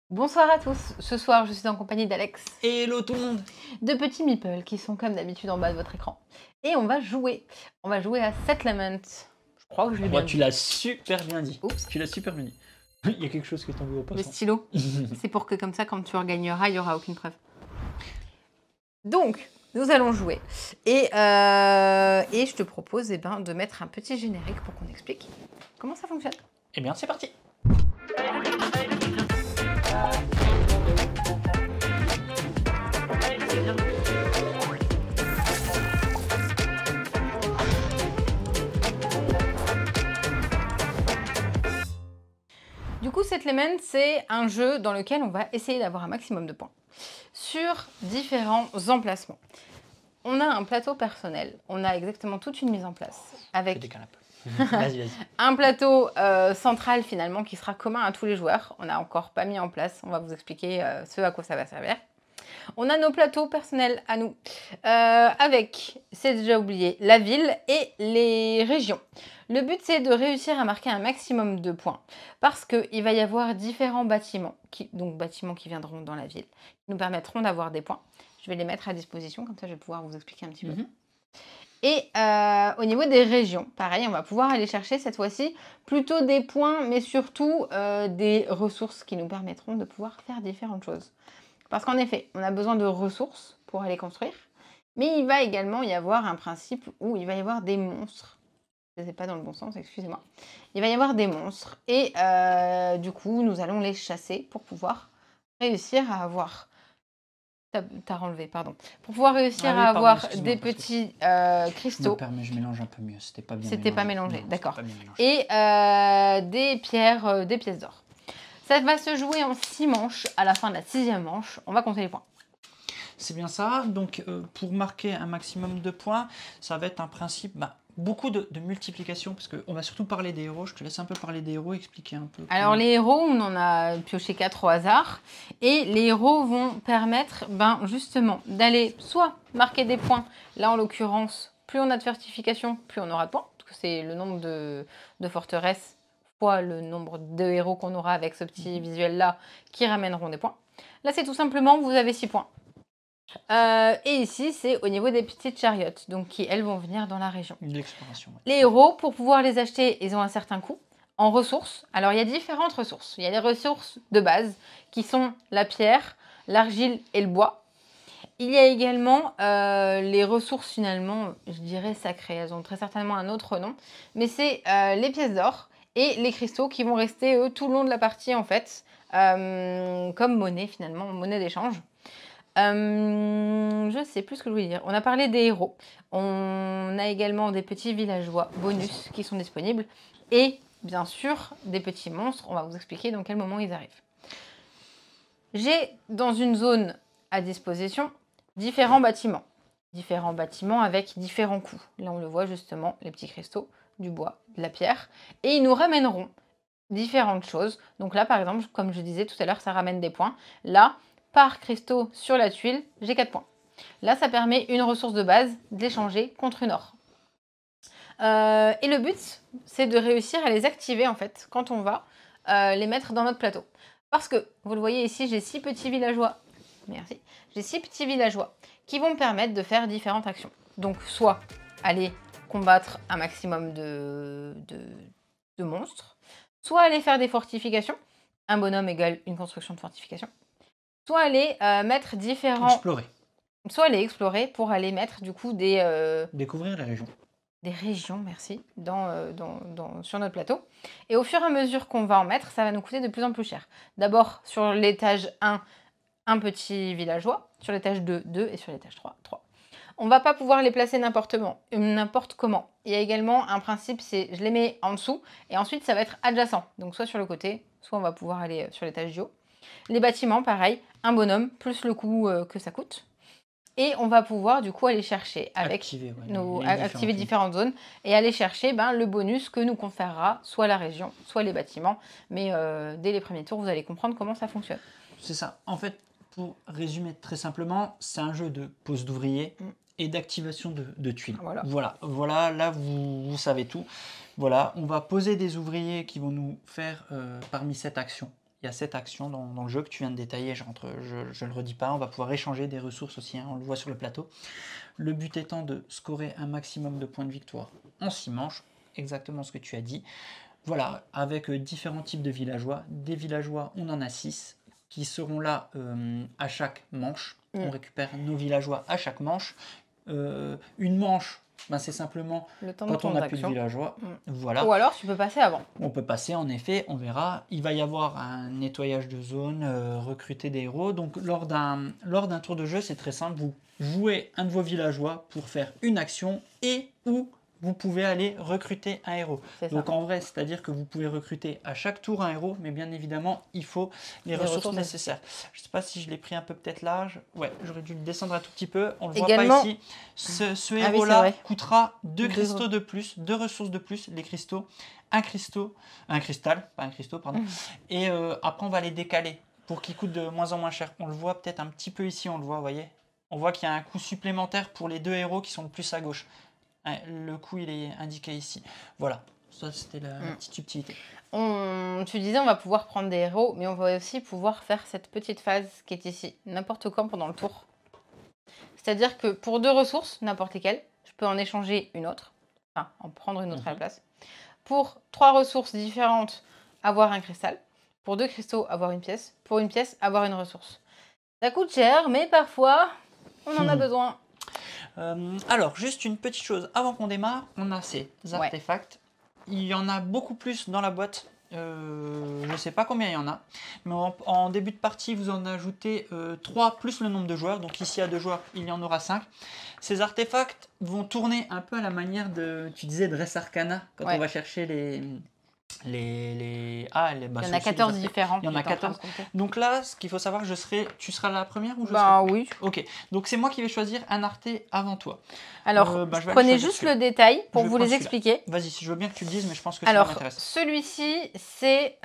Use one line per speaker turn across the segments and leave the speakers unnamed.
Bonsoir à tous, ce soir je suis en compagnie d'Alex,
Hello tout le monde!
de petits meeples qui sont comme d'habitude en bas de votre écran. Et on va jouer à Settlement. Je crois que je l'ai bien
Tu
dit.
l'as super bien dit.
Oups,
Tu l'as super bien dit. Il y a quelque chose qui est tombé au
le
passant.
stylo, c'est pour que comme ça quand tu regagneras, il n'y aura aucune preuve. Donc, nous allons jouer. Et je te propose de mettre un petit générique pour qu'on explique comment ça fonctionne.
Eh bien, c'est parti!
Du coup, Settlement, c'est un jeu dans lequel on va essayer d'avoir un maximum de points sur différents emplacements. On a un plateau personnel, on a exactement toute une mise en place avec
Des canapes. Vas-y, vas-y.
un plateau central finalement qui sera commun à tous les joueurs. On n'a encore pas mis en place, on va vous expliquer ce à quoi ça va servir. On a nos plateaux personnels à nous, avec, c'est déjà oublié, la ville et les régions. Le but, c'est de réussir à marquer un maximum de points, parce qu'il va y avoir différents bâtiments, bâtiments qui viendront dans la ville, qui nous permettront d'avoir des points. Je vais les mettre à disposition, comme ça je vais pouvoir vous expliquer un petit peu. Et au niveau des régions, pareil, on va pouvoir aller chercher cette fois-ci plutôt des points, mais surtout des ressources qui nous permettront de pouvoir faire différentes choses. Parce qu'en effet, on a besoin de ressources pour aller construire, mais il va également y avoir un principe où il va y avoir des monstres. Je ne sais pas dans le bon sens, excusez-moi. Il va y avoir des monstres et du coup, nous allons les chasser pour pouvoir réussir à avoir... T'as renlevé, pardon. Pour pouvoir réussir à avoir des petits cristaux.
Je me permets, je mélange un peu mieux. C'était pas bien mélangé.
C'était pas mélangé, d'accord. Et des pierres, des pièces d'or. Ça va se jouer en 6 manches. À la fin de la 6e manche, on va compter les points.
C'est bien ça. Donc, pour marquer un maximum de points, ça va être un principe, beaucoup de multiplication, parce qu'on va surtout parler des héros. Je te laisse un peu parler des héros, expliquer un peu.
Alors, les héros, on en a pioché 4 au hasard. Et les héros vont permettre, justement, d'aller soit marquer des points. Là, en l'occurrence, plus on a de fortifications, plus on aura de points. Parce que c'est le nombre de forteresses fois le nombre de héros qu'on aura avec ce petit visuel-là qui ramèneront des points. Là, c'est tout simplement, vous avez 6 points. Et ici, c'est au niveau des petites chariotes, donc qui, elles, vont venir dans la région.
L'exploration. Ouais.
Les héros, pour pouvoir les acheter, ils ont un certain coût. En ressources, alors il y a différentes ressources. Il y a les ressources de base, qui sont la pierre, l'argile et le bois. Il y a également les ressources, finalement, je dirais sacrées. Elles ont très certainement un autre nom. Mais c'est les pièces d'or et les cristaux qui vont rester, eux, tout le long de la partie, en fait, comme monnaie, finalement, monnaie d'échange. Je sais plus ce que je voulais dire. On a parlé des héros. On a également des petits villageois bonus qui sont disponibles. Et bien sûr, des petits monstres. On va vous expliquer dans quel moment ils arrivent. J'ai dans une zone à disposition différents bâtiments. Différents bâtiments avec différents coûts. Là, on le voit justement, les petits cristaux, du bois, de la pierre. Et ils nous ramèneront différentes choses. Donc là, par exemple, comme je disais tout à l'heure, ça ramène des points. Là, par cristaux sur la tuile, j'ai 4 points. Là, ça permet une ressource de base d'échanger contre une or. Et le but, c'est de réussir à les activer en fait quand on va les mettre dans notre plateau. Parce que, vous le voyez ici, j'ai 6 petits villageois. Merci. J'ai 6 petits villageois qui vont me permettre de faire différentes actions. Donc, soit aller combattre un maximum de monstres, soit aller faire des fortifications. Un bonhomme égale une construction de fortification. Soit aller mettre différents...
Explorer.
Soit aller explorer pour aller mettre du coup des...
Découvrir la région.
Des régions, merci, sur notre plateau. Et au fur et à mesure qu'on va en mettre, ça va nous coûter de plus en plus cher. D'abord, sur l'étage 1, un petit villageois. Sur l'étage 2, 2. Et sur l'étage 3, 3. On ne va pas pouvoir les placer n'importe comment. Il y a également un principe, c'est je les mets en dessous. Et ensuite, ça va être adjacent. Donc, soit sur le côté, soit on va pouvoir aller sur l'étage du haut. Les bâtiments, pareil, un bonhomme, plus le coût que ça coûte. Et on va pouvoir du coup aller chercher avec activer différentes zones et aller chercher le bonus que nous conférera soit la région, soit les bâtiments. Mais dès les premiers tours, vous allez comprendre comment ça fonctionne.
C'est ça. En fait, pour résumer très simplement, c'est un jeu de pose d'ouvriers et d'activation de tuiles. Voilà, là vous savez tout. Voilà, on va poser des ouvriers qui vont nous faire parmi cette action il y a cette action dans le jeu que tu viens de détailler. Je ne le redis pas, on va pouvoir échanger des ressources aussi, hein, on le voit sur le plateau. Le but étant de scorer un maximum de points de victoire en 6 manches, exactement ce que tu as dit. Voilà, avec différents types de villageois. Des villageois, on en a 6 qui seront là à chaque manche. On récupère nos villageois à chaque manche. Une manche, ben c'est simplement
le temps
quand on n'a plus de villageois. Voilà.
Ou alors tu peux passer avant.
On peut passer, en effet, on verra. Il va y avoir un nettoyage de zone, recruter des héros. Donc lors d'un tour de jeu, c'est très simple. Vous jouez un de vos villageois pour faire une action et ou vous pouvez aller recruter un héros. Donc en vrai, c'est-à-dire que vous pouvez recruter à chaque tour un héros, mais bien évidemment, il faut les ressources nécessaires. Je ne sais pas si je l'ai pris un peu peut-être large. Ouais, j'aurais dû le descendre un tout petit peu. On ne le voit pas ici. Ce héros-là coûtera 2 cristaux de plus, 2 ressources de plus, les cristaux, un cristal, pas un cristaux, pardon. Et après, on va les décaler pour qu'ils coûtent de moins en moins cher. On le voit peut-être un petit peu ici, on le voit, vous voyez. On voit qu'il y a un coût supplémentaire pour les 2 héros qui sont le plus à gauche. Le coût, il est indiqué ici. Voilà, ça c'était la petite subtilité.
Tu disais on va pouvoir prendre des héros, mais on va aussi pouvoir faire cette petite phase qui est ici, n'importe quand pendant le tour. C'est-à-dire que pour 2 ressources, n'importe lesquelles, je peux en échanger une autre, enfin en prendre une autre à la place. Pour 3 ressources différentes, avoir un cristal. Pour 2 cristaux, avoir une pièce. Pour une pièce, avoir une ressource. Ça coûte cher, mais parfois, on en a besoin.
Alors, juste une petite chose, avant qu'on démarre, on a ces artefacts. Il y en a beaucoup plus dans la boîte. Je ne sais pas combien il y en a, mais en début de partie, vous en ajoutez 3 plus le nombre de joueurs. Donc ici, à 2 joueurs, il y en aura 5. Ces artefacts vont tourner un peu à la manière de, tu disais, Dress Arcana, quand on va chercher il y en
a 14 différents.
Il y en a 14. Donc là, ce qu'il faut savoir, tu seras la première ou je
serai... oui.
Ok, donc c'est moi qui vais choisir un arté avant toi.
Alors, prenez juste le détail pour vous les expliquer.
Vas-y, je veux bien que tu le dises, mais je pense que ça m'intéresse.
Celui-ci, c'est,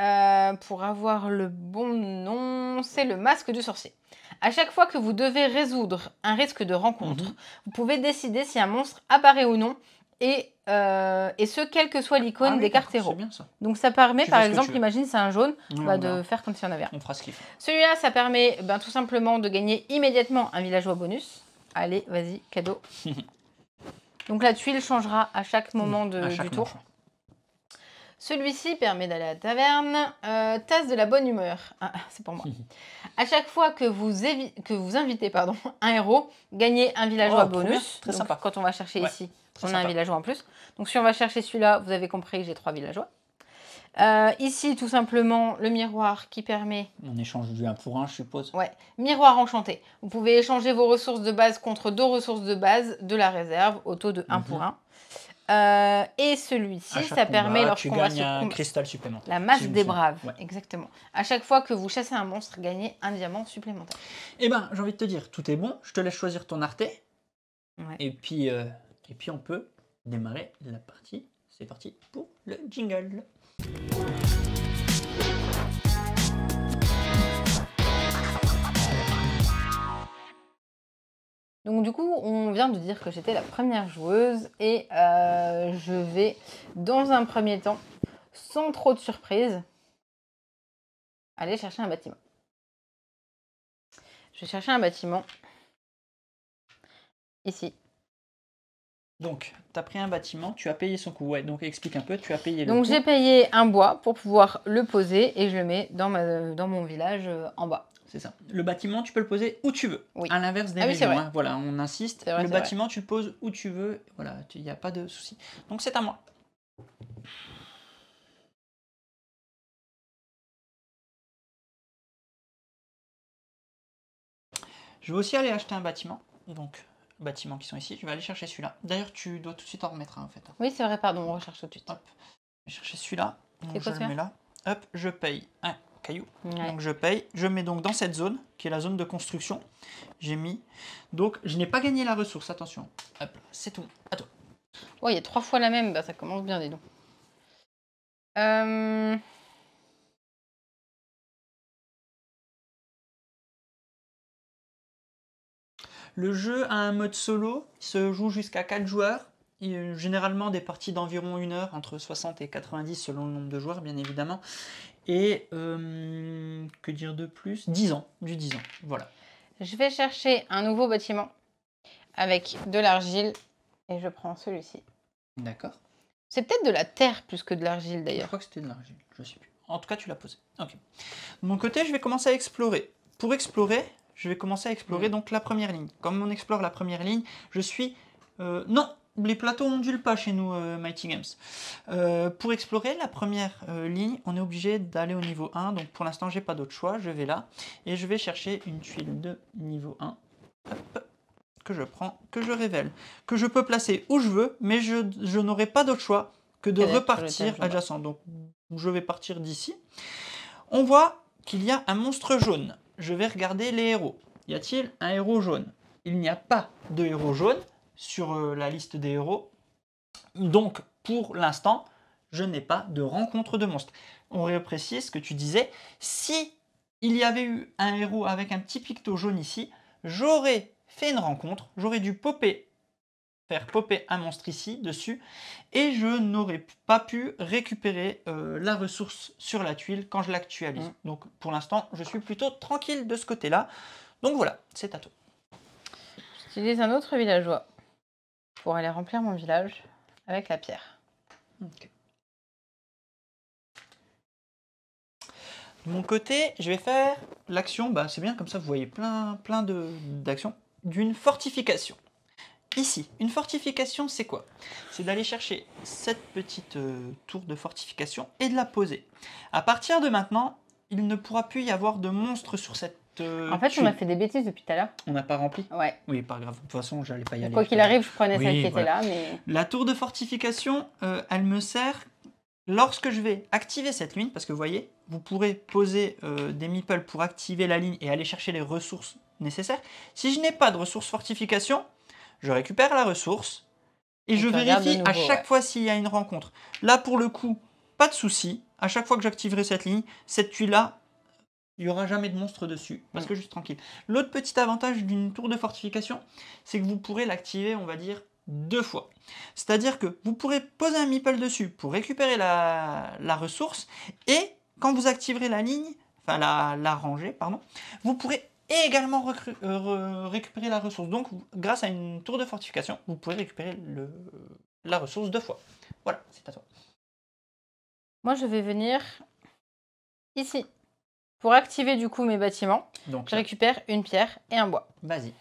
pour avoir le bon nom, c'est le masque du sorcier. À chaque fois que vous devez résoudre un risque de rencontre, vous pouvez décider si un monstre apparaît ou non. Et ce, quelle que soit l'icône des cartes héros. Donc ça permet, par exemple, imagine c'est un jaune, de faire comme si on avait un.
On fera ce qu'il faut.
Celui-là, ça permet tout simplement de gagner immédiatement un villageois bonus. Allez, vas-y, cadeau. Donc la tuile changera à chaque moment du tour. Celui-ci permet d'aller à la taverne. Tasse de la bonne humeur. Ah, c'est pour moi. À chaque fois que vous invitez un héros, gagnez un villageois bonus.
Très sympa.
Quand on va chercher ici, on a un villageois en plus. Donc si on va chercher celui-là, vous avez compris que j'ai 3 villageois. Ici, tout simplement, le miroir qui permet...
On échange du 1 pour 1, je suppose.
Ouais, miroir enchanté. Vous pouvez échanger vos ressources de base contre 2 ressources de base de la réserve au taux de 1 pour 1. Et celui-ci, ça permet lorsqu'on va
un cristal supplémentaire.
La masse des braves, exactement. À chaque fois que vous chassez un monstre, gagnez un diamant supplémentaire.
Eh ben, j'ai envie de te dire, tout est bon. Je te laisse choisir ton arté. Et puis on peut démarrer la partie. C'est parti pour le jingle.
Donc du coup, on vient de dire que j'étais la première joueuse et je vais, dans un premier temps, sans trop de surprise, aller chercher un bâtiment. Je vais chercher un bâtiment ici.
Donc, tu as pris un bâtiment, tu as payé son coût. Ouais, donc explique un peu, tu as payé le
Donc
coût.
j'ai payé un bois pour pouvoir le poser et je le mets dans mon village en bas.
C'est ça. Le bâtiment, tu peux le poser où tu veux.
Oui.
À l'inverse des régions. Hein. Voilà, on insiste. Le bâtiment, tu le poses où tu veux. Voilà, il n'y a pas de souci. Donc c'est à moi. Je vais aussi aller acheter un bâtiment. Donc, bâtiments qui sont ici. Je vais aller chercher celui-là. D'ailleurs, tu dois tout de suite en remettre un en fait.
Oui, c'est vrai, pardon, on recherche tout de suite.
Hop. Je vais chercher celui-là.
C'est quoi,
je le mets là. Hop, je paye un caillou. Ouais. Donc je paye. Je mets donc dans cette zone, qui est la zone de construction. J'ai mis. Donc, je n'ai pas gagné la ressource, attention. Hop, c'est tout. À toi.
Oh, il y a 3 fois la même. Bah, ça commence bien, dis donc.
Le jeu a un mode solo, il se joue jusqu'à 4 joueurs, généralement des parties d'environ 1 heure, entre 60 et 90 selon le nombre de joueurs bien évidemment. Et que dire de plus? 10 ans, du 10 ans, voilà.
Je vais chercher un nouveau bâtiment avec de l'argile et je prends celui-ci.
D'accord.
C'est peut-être de la terre plus que de l'argile
Je
d'ailleurs.
crois que c'était de l'argile, je sais plus. En tout cas, tu l'as posé. Ok. De mon côté, je vais commencer à explorer. Pour explorer, je vais commencer à explorer donc la première ligne. Comme on explore la première ligne, je suis... non, les plateaux ondulent pas chez nous, Mighty Games. Pour explorer la première ligne, on est obligé d'aller au niveau 1. Donc pour l'instant, j'ai pas d'autre choix. Je vais là et je vais chercher une tuile de niveau 1. Hop, que je prends, que je révèle, que je peux placer où je veux, mais je n'aurai pas d'autre choix que de repartir adjacent. Donc je vais partir d'ici. On voit qu'il y a un monstre jaune. Je vais regarder les héros. Y a-t-il un héros jaune? Il n'y a pas de héros jaune sur la liste des héros. Donc pour l'instant, je n'ai pas de rencontre de monstre. On reprécise ce que tu disais. Si il y avait eu un héros avec un petit picto jaune ici, j'aurais fait une rencontre, j'aurais dû faire popper un monstre ici, dessus, et je n'aurais pas pu récupérer la ressource sur la tuile quand je l'actualise. Donc pour l'instant, je suis plutôt tranquille de ce côté-là. Donc voilà, c'est à toi.
J'utilise un autre villageois pour aller remplir mon village avec la pierre.
Okay. De mon côté, je vais faire l'action, c'est bien comme ça, vous voyez plein d'actions, d'une fortification. Ici, une fortification, c'est quoi? C'est d'aller chercher cette petite tour de fortification et de la poser. À partir de maintenant, il ne pourra plus y avoir de monstres sur cette
en fait, on a fait des bêtises depuis tout à l'heure.
On n'a pas rempli?
Ouais.
Oui, pas grave. De toute façon, j'allais pas y aller.
Quoi qu'il arrive, je prenais celle qui était là. Mais...
La tour de fortification, elle me sert lorsque je vais activer cette ligne, parce que vous voyez, vous pourrez poser des meeples pour activer la ligne et aller chercher les ressources nécessaires. Si je n'ai pas de ressources fortification, je récupère la ressource et je vérifie à chaque fois s'il y a une rencontre. Là, pour le coup, pas de souci. À chaque fois que j'activerai cette ligne, cette tuile-là, il n'y aura jamais de monstre dessus, parce que je suis tranquille. L'autre petit avantage d'une tour de fortification, c'est que vous pourrez l'activer, on va dire, 2 fois. C'est-à-dire que vous pourrez poser un meeple dessus pour récupérer la ressource, et quand vous activerez la ligne, enfin la rangée, pardon, vous pourrez également récupérer la ressource. Donc, grâce à une tour de fortification, vous pouvez récupérer la ressource 2 fois. Voilà, c'est à toi.
Moi, je vais venir ici. Pour activer du coup mes bâtiments, donc, je récupère une pierre et un bois.
Vas-y.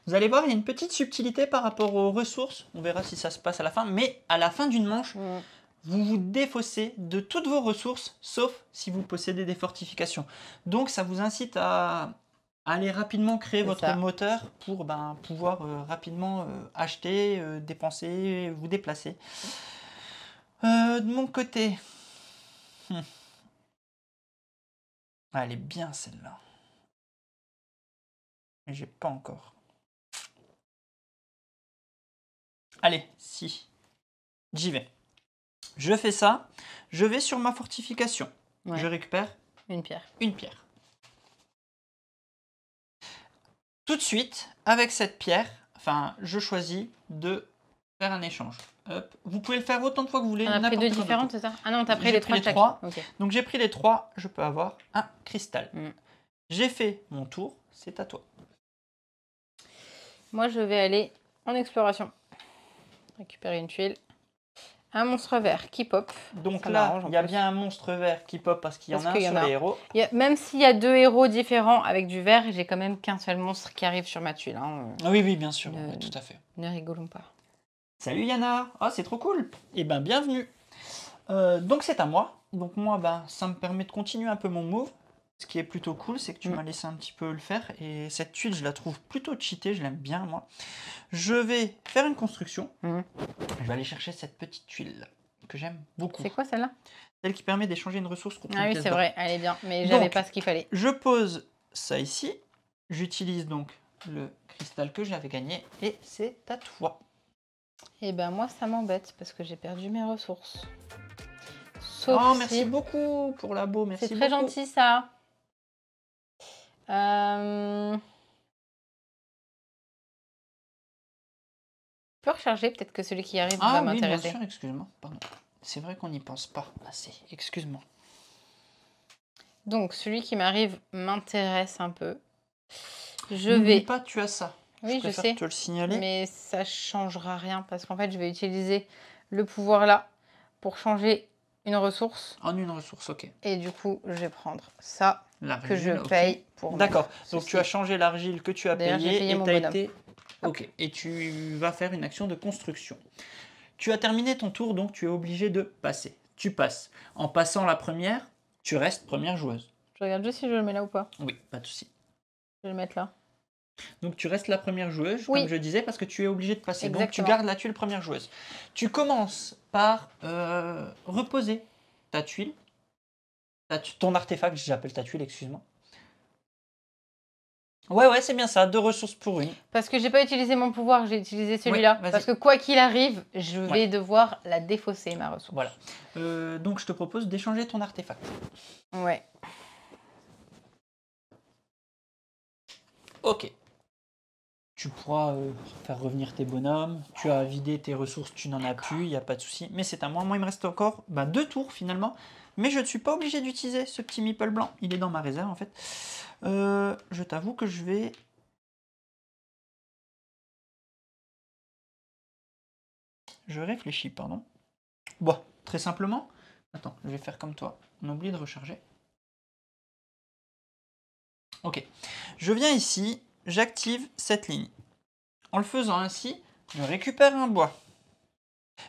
Vous allez voir, il y a une petite subtilité par rapport aux ressources. On verra si ça se passe à la fin. Mais à la fin d'une manche, vous vous défaussez de toutes vos ressources, sauf si vous possédez des fortifications. Donc ça vous incite à aller rapidement créer votre moteur pour pouvoir rapidement acheter, dépenser, vous déplacer. De mon côté... Ah, elle est bien celle-là. Mais j'ai pas encore. Allez, si. J'y vais. Je fais ça. Je vais sur ma fortification. Ouais. Je récupère
une pierre.
Une pierre. Tout de suite, avec cette pierre, je choisis de faire un échange. Hop. Vous pouvez le faire autant de fois que vous voulez.
On a pris 2 différentes, c'est ça? Ah non, t'as pris les 3.
Okay. Donc j'ai pris les 3, je peux avoir un cristal. J'ai fait mon tour, c'est à toi.
Moi, je vais aller en exploration. Récupérer une tuile. Un monstre vert qui pop.
Donc là, il y a bien un monstre vert qui pop parce qu'il y en a un sur les héros.
Même s'il y a 2 héros différents avec du vert, j'ai quand même qu'un seul monstre qui arrive sur ma tuile. Hein.
Oui, bien sûr, tout à fait.
Ne rigolons pas.
Salut Yana, c'est trop cool. Eh ben, bienvenue. Donc c'est à moi. Donc moi, ça me permet de continuer un peu mon move. Ce qui est plutôt cool, c'est que tu m'as laissé un petit peu le faire. Et cette tuile, je la trouve plutôt cheatée, je l'aime bien, moi. Je vais faire une construction. Je vais aller chercher cette petite tuile que j'aime beaucoup.
C'est quoi celle-là?
Celle qui permet d'échanger une ressource contre une
pièce. Ah oui, c'est vrai, elle est bien. Mais j'avais pas ce qu'il fallait.
Je pose ça ici. J'utilise donc le cristal que j'avais gagné. Et c'est à toi.
Eh ben moi, ça m'embête parce que j'ai perdu mes ressources.
Merci beaucoup pour l'abo. Merci beaucoup.
C'est très gentil, ça. Je peux recharger, peut-être que celui qui arrive va m'intéresser.
Bien sûr, excuse-moi, pardon. C'est vrai qu'on n'y pense pas assez. Excuse-moi.
Donc, celui qui m'arrive m'intéresse un peu. Je
N'oublie
vais...
pas, tu as ça.
Oui, je
préfère
sais,
te le signaler.
mais ça changera rien parce qu'en fait, je vais utiliser le pouvoir là pour changer une ressource.
En une ressource, ok.
Et du coup, je vais prendre ça que je
L'argile, ok.
paye pour
D'accord.
mettre
Donc
ceci.
tu as changé l'argile que tu as
D'ailleurs, j'ai
payé
payé
et
mon
tu as
bonhomme.
été. Ok. Et tu vas faire une action de construction. Tu as terminé ton tour, donc tu es obligé de passer. Tu passes. En passant la première, tu restes première joueuse.
Je regarde juste si je le mets là ou pas.
Oui, pas de souci.
Je vais le mettre là.
Donc tu restes la première joueuse,
Oui.
comme je disais, parce que tu es obligé de passer. Donc tu
Exactement.
gardes la tuile première joueuse. Tu commences par reposer ta tuile, ton artefact, j'appelle ta tuile, excuse-moi. Ouais, c'est bien ça, 2 ressources pour une.
Parce que j'ai pas utilisé mon pouvoir, j'ai utilisé celui-là.
vas-y.
Parce que quoi qu'il arrive, je vais devoir la défausser, ma ressource.
Voilà. Donc je te propose d'échanger ton artefact.
Ouais.
Ok. Tu pourras faire revenir tes bonhommes. Tu as vidé tes ressources, tu n'en as plus, il n'y a pas de souci. Mais c'est à moi. Moi, il me reste encore 2 tours finalement. Mais je ne suis pas obligé d'utiliser ce petit meeple blanc. Il est dans ma réserve en fait. Je t'avoue que je vais... Je réfléchis, pardon. Bon, très simplement. Attends, je vais faire comme toi. On oublie de recharger. Ok. Je viens ici, j'active cette ligne. En le faisant ainsi, je récupère un bois.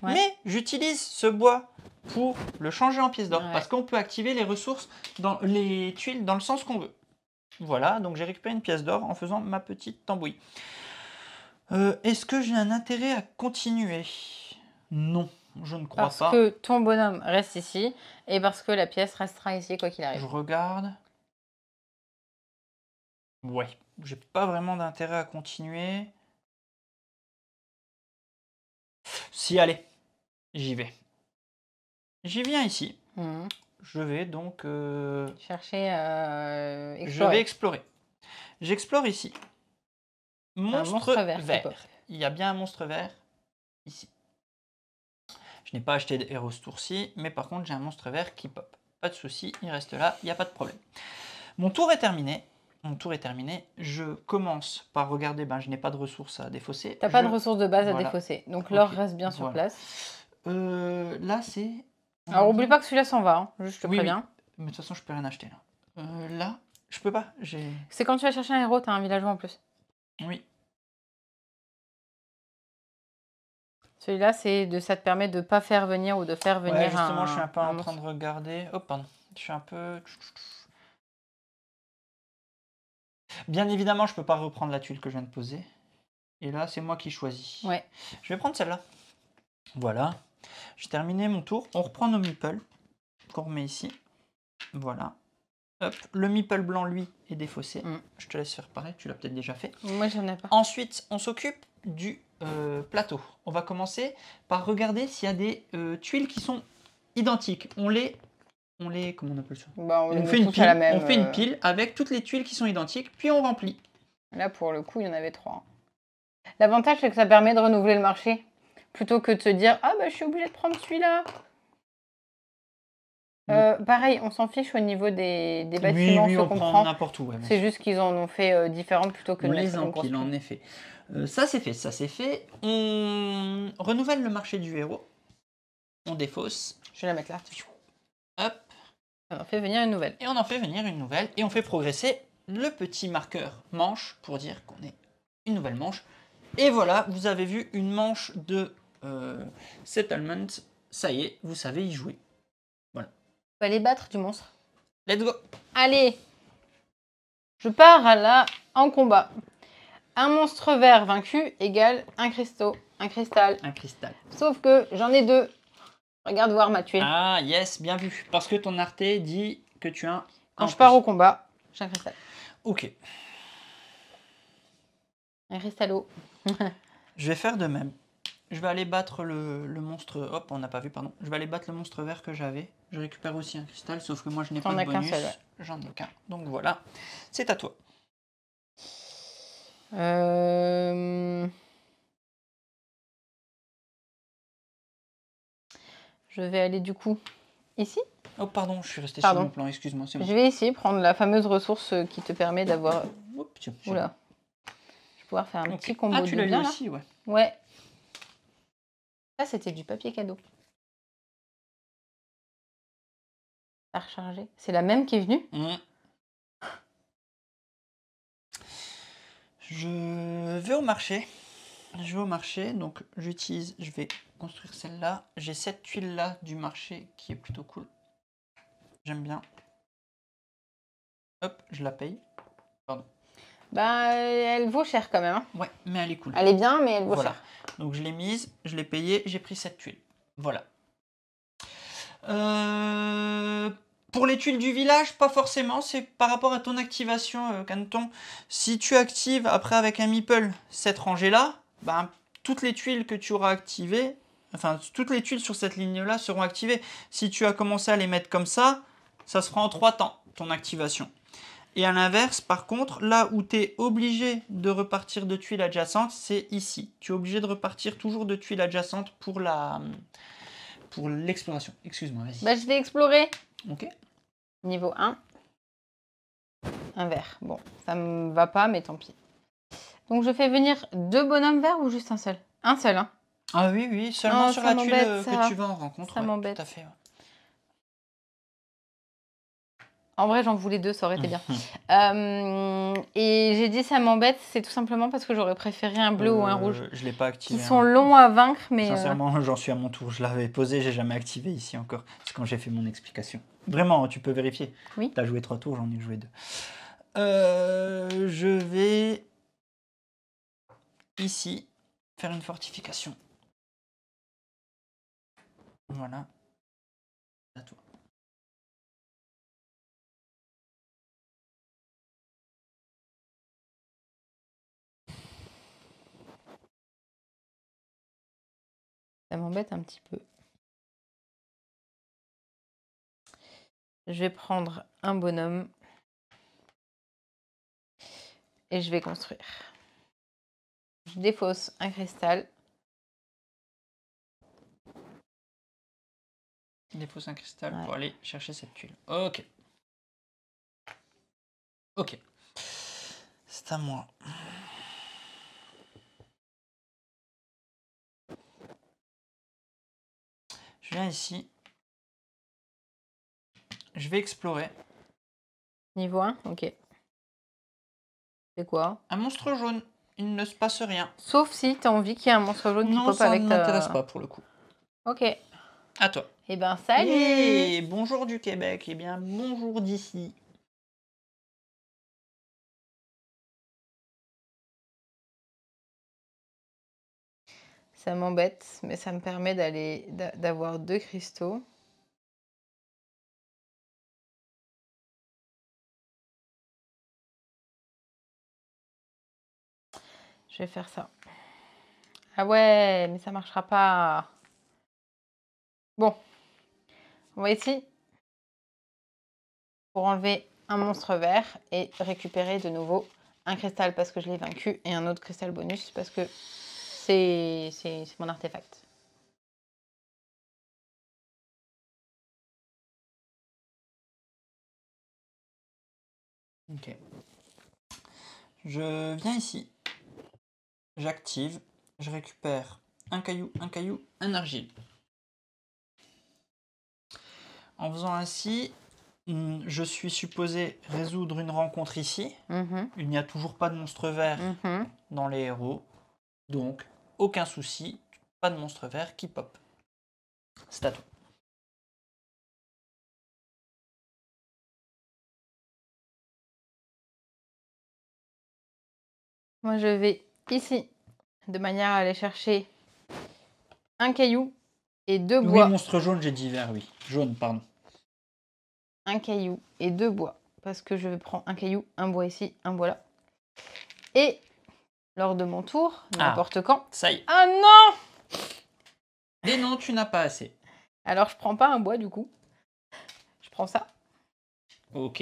Ouais.
Mais j'utilise ce bois pour le changer en pièces d'or.
Ouais.
Parce qu'on peut activer les ressources, dans les tuiles, dans le sens qu'on veut. Voilà, donc j'ai récupéré une pièce d'or en faisant ma petite tambouille. Est-ce que j'ai un intérêt à continuer? Non, je ne crois pas.
Parce que ton bonhomme reste ici et parce que la pièce restera ici quoi qu'il arrive.
Je regarde. Ouais, j'ai pas vraiment d'intérêt à continuer. Si, allez, j'y vais. J'y viens ici.
Mhm.
Je vais donc...
Chercher,
Je
explorer.
vais explorer. J'explore ici. Monstre
vert qui pop.
Il y a bien un monstre vert ici. Je n'ai pas acheté de héros ce tour-ci, mais par contre j'ai un monstre vert qui pop. Pas de souci, il reste là, il n'y a pas de problème. Mon tour est terminé. Je commence par regarder, je n'ai pas de ressources à défausser.
T'as pas de ressources de base à
Voilà.
défausser, donc
Ok,
l'or reste bien sur
voilà.
place.
Là c'est...
Alors oublie pas que celui-là s'en va, hein, juste je te préviens.
Mais de toute façon je peux rien acheter là. Là, je peux pas.
C'est quand tu vas chercher un héros, t'as un villageois en plus.
Oui.
Celui-là, ça te permet de pas faire venir ou de faire venir
Ouais, justement, je suis un peu en
monstre.
train de regarder. Oh, pardon. Je suis un peu... Bien évidemment, je peux pas reprendre la tuile que je viens de poser. Et là, c'est moi qui choisis.
Ouais.
Je vais prendre celle-là. Voilà. J'ai terminé mon tour. On reprend nos meeples qu'on remet ici. Voilà. Hop. Le meeple blanc, lui, est défaussé. Je te laisse faire pareil. Tu l'as peut-être déjà fait.
Moi, j'en ai pas.
Ensuite, on s'occupe du plateau. On va commencer par regarder s'il y a des tuiles qui sont identiques. On les comment on appelle ça?
On
fait une pile. On fait une pile avec toutes les tuiles qui sont identiques, puis on remplit.
Là, pour le coup, il y en avait 3. L'avantage, c'est que ça permet de renouveler le marché. Plutôt que de se dire, ah je suis obligé de prendre celui-là. Pareil, on s'en fiche au niveau des bâtiments,
oui,
on
prend n'importe où. Ouais,
c'est juste qu'ils en ont fait différents plutôt que
on
de
les
mettre une grosse
empile, en effet. Ça c'est fait. On renouvelle le marché du héros. On défausse.
Je vais la mettre là.
Hop.
On en fait venir une nouvelle.
Et on en fait venir une nouvelle. Et on fait progresser le petit marqueur manche pour dire qu'on est une nouvelle manche. Et voilà, vous avez vu une manche de settlement. Ça y est, vous savez y jouer. Voilà.
On va aller battre du monstre.
Let's go.
Allez. Je pars en combat. Un monstre vert vaincu égale un cristal.
Un cristal.
Sauf que j'en ai 2. Regarde voir ma tuile.
Ah yes, bien vu. Parce que ton arté dit que tu as
Quand je pars au combat, j'ai un cristal.
Ok.
Un cristallo.
Je vais faire de même. Je vais aller battre le monstre... Hop, on n'a pas vu, pardon. Je vais aller battre le monstre vert que j'avais. Je récupère aussi un cristal, sauf que moi je n'ai pas de bonus.
Qu'un seul, ouais.
J'en ai qu'un. Donc voilà. C'est à toi.
Je vais aller du coup ici.
Oh, pardon, je suis resté
Pardon.
sur mon plan, excuse-moi, c'est bon.
Je vais ici prendre la fameuse ressource qui te permet d'avoir...
Oups, tiens,
Oula. Je vais pouvoir faire un
ok.
petit combo
Ah, tu
de
l'as eu
bien, là.
aussi, ouais.
Ouais. Ça, c'était du papier cadeau. À recharger. C'est la même qui est venue.
Je vais au marché. Je vais au marché, donc je vais construire celle-là. J'ai cette tuile-là du marché qui est plutôt cool. J'aime bien. Hop, je la paye. Pardon.
Bah, elle vaut cher quand même. Hein.
Ouais, mais elle est cool.
Elle est bien, mais elle vaut
Voilà.
cher.
Donc je l'ai mise, je l'ai payée, j'ai pris cette tuile. Voilà. Pour les tuiles du village, pas forcément, c'est par rapport à ton activation, Canton. Si tu actives après avec un meeple cette rangée-là, ben, toutes les tuiles que tu auras activées, enfin toutes les tuiles sur cette ligne-là seront activées. Si tu as commencé à les mettre comme ça se fera en 3 temps, ton activation. Et à l'inverse, par contre, là où tu es obligé de repartir de tuiles adjacentes, c'est ici. Tu es obligé de repartir toujours de tuiles adjacentes pour l'exploration. Excuse-moi, vas-y.
Bah, je vais explorer.
Ok.
Niveau 1. Un vert. Bon, ça me va pas, mais tant pis. Donc, je fais venir 2 bonhommes verts ou juste un seul? Un seul, hein.
Ah oui, oui, seulement
Oh,
sur
ça
la tuile
m'embête, ça.
que tu vas en rencontre.
Ça
ouais,
m'embête.
Tout à fait. Ouais.
En vrai, j'en voulais 2, ça aurait été bien. Et j'ai dit ça m'embête, c'est tout simplement parce que j'aurais préféré un bleu ou un rouge.
Je l'ai pas activé.
Qui sont longs à vaincre, mais...
Sincèrement, j'en suis à mon tour. Je l'avais posé, j'ai jamais activé ici encore. C'est quand j'ai fait mon explication. Vraiment, tu peux vérifier.
Oui.
Tu as joué 3 tours, j'en ai joué 2. Je vais ici faire une fortification. Voilà. À toi.
Ça m'embête un petit peu. Je vais prendre un bonhomme. Et je vais construire. Je défausse un cristal.
Dépose un cristal
Ouais.
pour aller chercher cette tuile. Ok. Ok. C'est à moi. Je viens ici. Je vais explorer.
Niveau 1, ok. C'est quoi?
Un monstre jaune. Il ne se passe rien.
Sauf si tu as envie qu'il y ait un monstre jaune qui
Non,
pop
ça
avec
ne
ta...
m'intéresse pas pour le coup.
Ok.
À toi.
Eh ben, salut!
Et bonjour du Québec. Eh bien, bonjour d'ici.
Ça m'embête, mais ça me permet d'avoir 2 cristaux. Je vais faire ça. Ah ouais, mais ça marchera pas. Bon. On va ici. Pour enlever un monstre vert et récupérer de nouveau un cristal parce que je l'ai vaincu et un autre cristal bonus parce que c'est mon artefact.
Ok. Je viens ici. J'active. Je récupère un caillou, un argile. En faisant ainsi, je suis supposé résoudre une rencontre ici. Il n'y a toujours pas de monstre vert dans les héros. Donc, aucun souci. Pas de monstre vert qui pop. C'est à toi.
Moi, je vais ici de manière à aller chercher un caillou et 2 bois.
Oui, monstre jaune, j'ai dit vert, oui. Jaune, pardon.
Un caillou et 2 bois. Parce que je vais prendre un caillou, un bois ici, un bois là. Et lors de mon tour, n'importe quand...
Ça y est.
Ah non!
Et non, tu n'as pas assez.
Alors, je prends pas un bois du coup. Je prends ça.
Ok.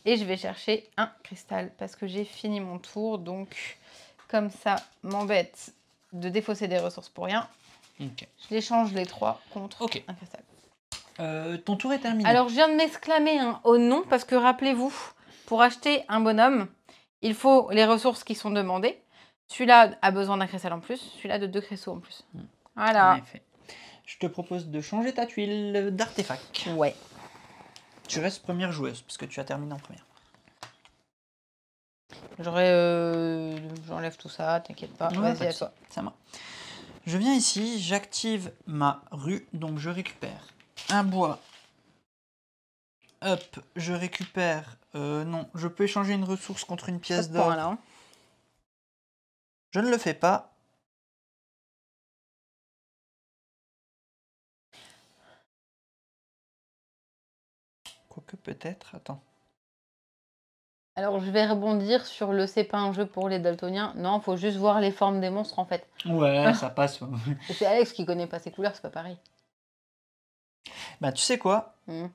Et je vais chercher un cristal parce que j'ai fini mon tour. Donc, comme ça m'embête de défausser des ressources pour rien,
Ok.
je les change les 3 contre
Ok.
un cristal.
Ton tour est terminé.
Alors, je viens de m'exclamer au nom parce que rappelez-vous, pour acheter un bonhomme, il faut les ressources qui sont demandées. Celui-là a besoin d'un cristal en plus, celui-là de 2 cristaux en plus.
En
Voilà.
effet. Je te propose de changer ta tuile d'artefact.
Ouais.
Tu restes première joueuse, parce que tu as terminé en première.
J'enlève tout ça, t'inquiète pas.
Ouais,
Vas-y, à toi.
Ça marche. Je viens ici, j'active ma rue, donc je récupère un bois. Hop, je récupère... non, je peux échanger une ressource contre une pièce d'or.
Voilà.
Je ne le fais pas. Quoique peut-être, attends.
Alors, je vais rebondir sur le c'est pas un jeu pour les daltoniens. Non, faut juste voir les formes des monstres en fait.
Ouais, ça passe.
Et c'est Alex qui connaît pas ses couleurs, c'est pas pareil.
Bah tu sais quoi?
Hmm.